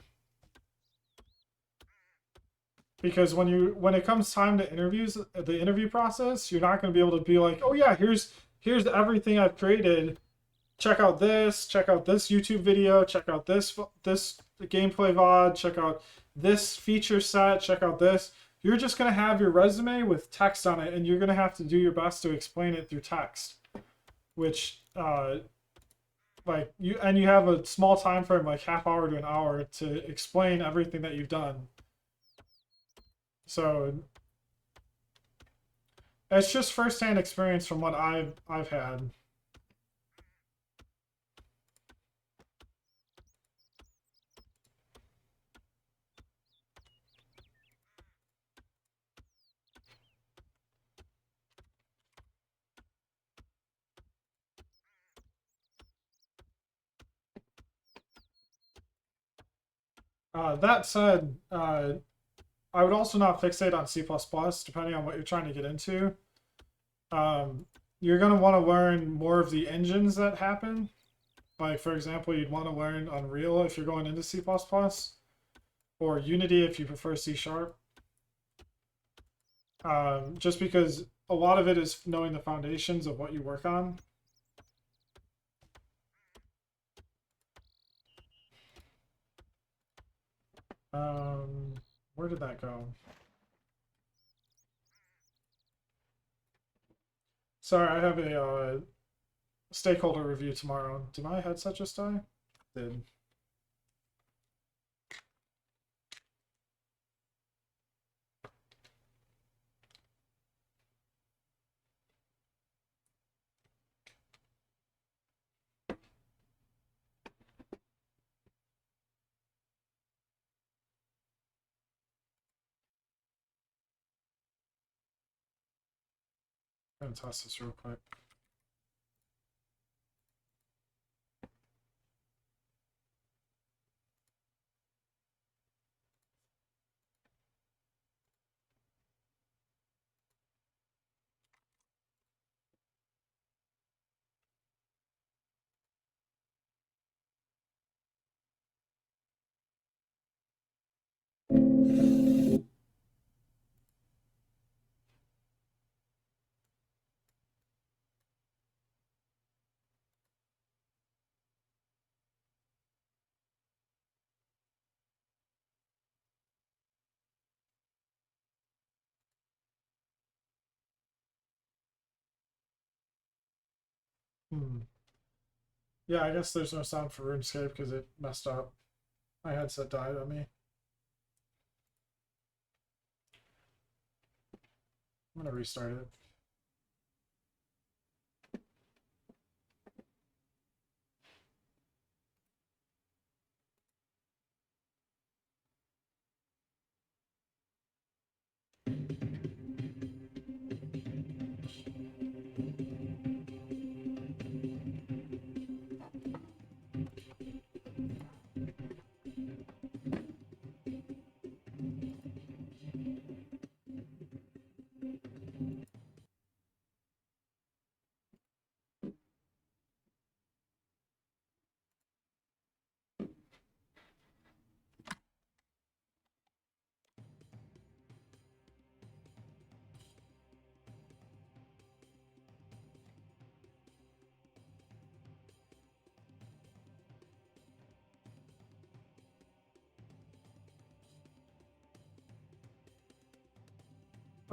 S1: Because when it comes time to interviews, the interview process, you're not going to be able to be like, oh yeah, here's everything I've created. Check out this YouTube video, check out this gameplay VOD, check out this feature set, check out this. You're just going to have your resume with text on it, and you're going to have to do your best to explain it through text, which like you have a small time frame, like half hour to an hour, to explain everything that you've done. So it's just firsthand experience from what I've had. That said, I would also not fixate on C++, depending on what you're trying to get into. You're going to want to learn more of the engines that happen. Like, for example, you'd want to learn Unreal if you're going into C++, or Unity if you prefer C#. Just because a lot of it is knowing the foundations of what you work on. Where did that go? Sorry, I have a stakeholder review tomorrow. Did my headset just die? Did. I'm gonna toss this real quick. Yeah, I guess there's no sound for RuneScape because it messed up. My headset died on me. I'm gonna restart it.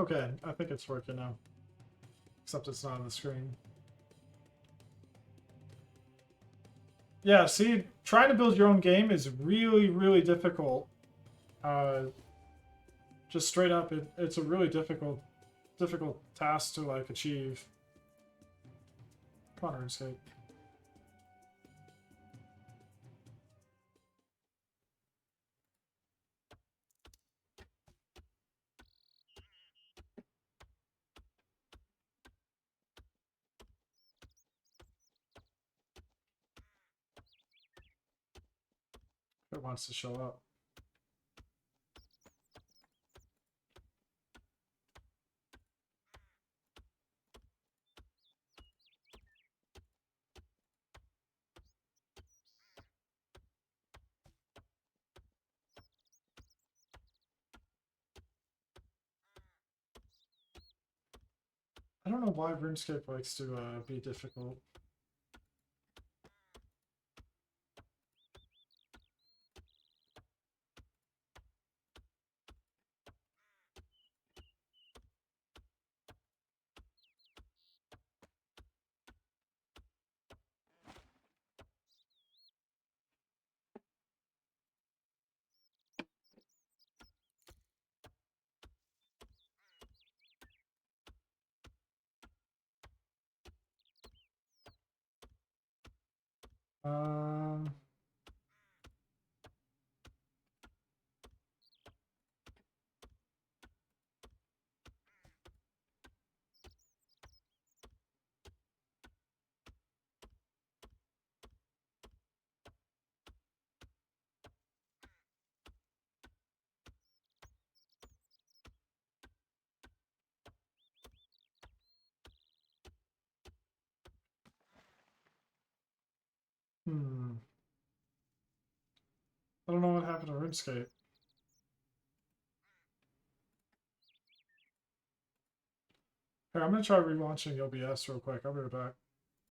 S1: Okay, I think it's working now. Except it's not on the screen. Yeah, see, trying to build your own game is really, really difficult. Just straight up, it's a really difficult task to like achieve. Come on, RuneScape. It wants to show up. I don't know why RuneScape likes to be difficult. Um, I don't know what happened to RuneScape. Here, I'm gonna try relaunching OBS real quick. I'll be right back.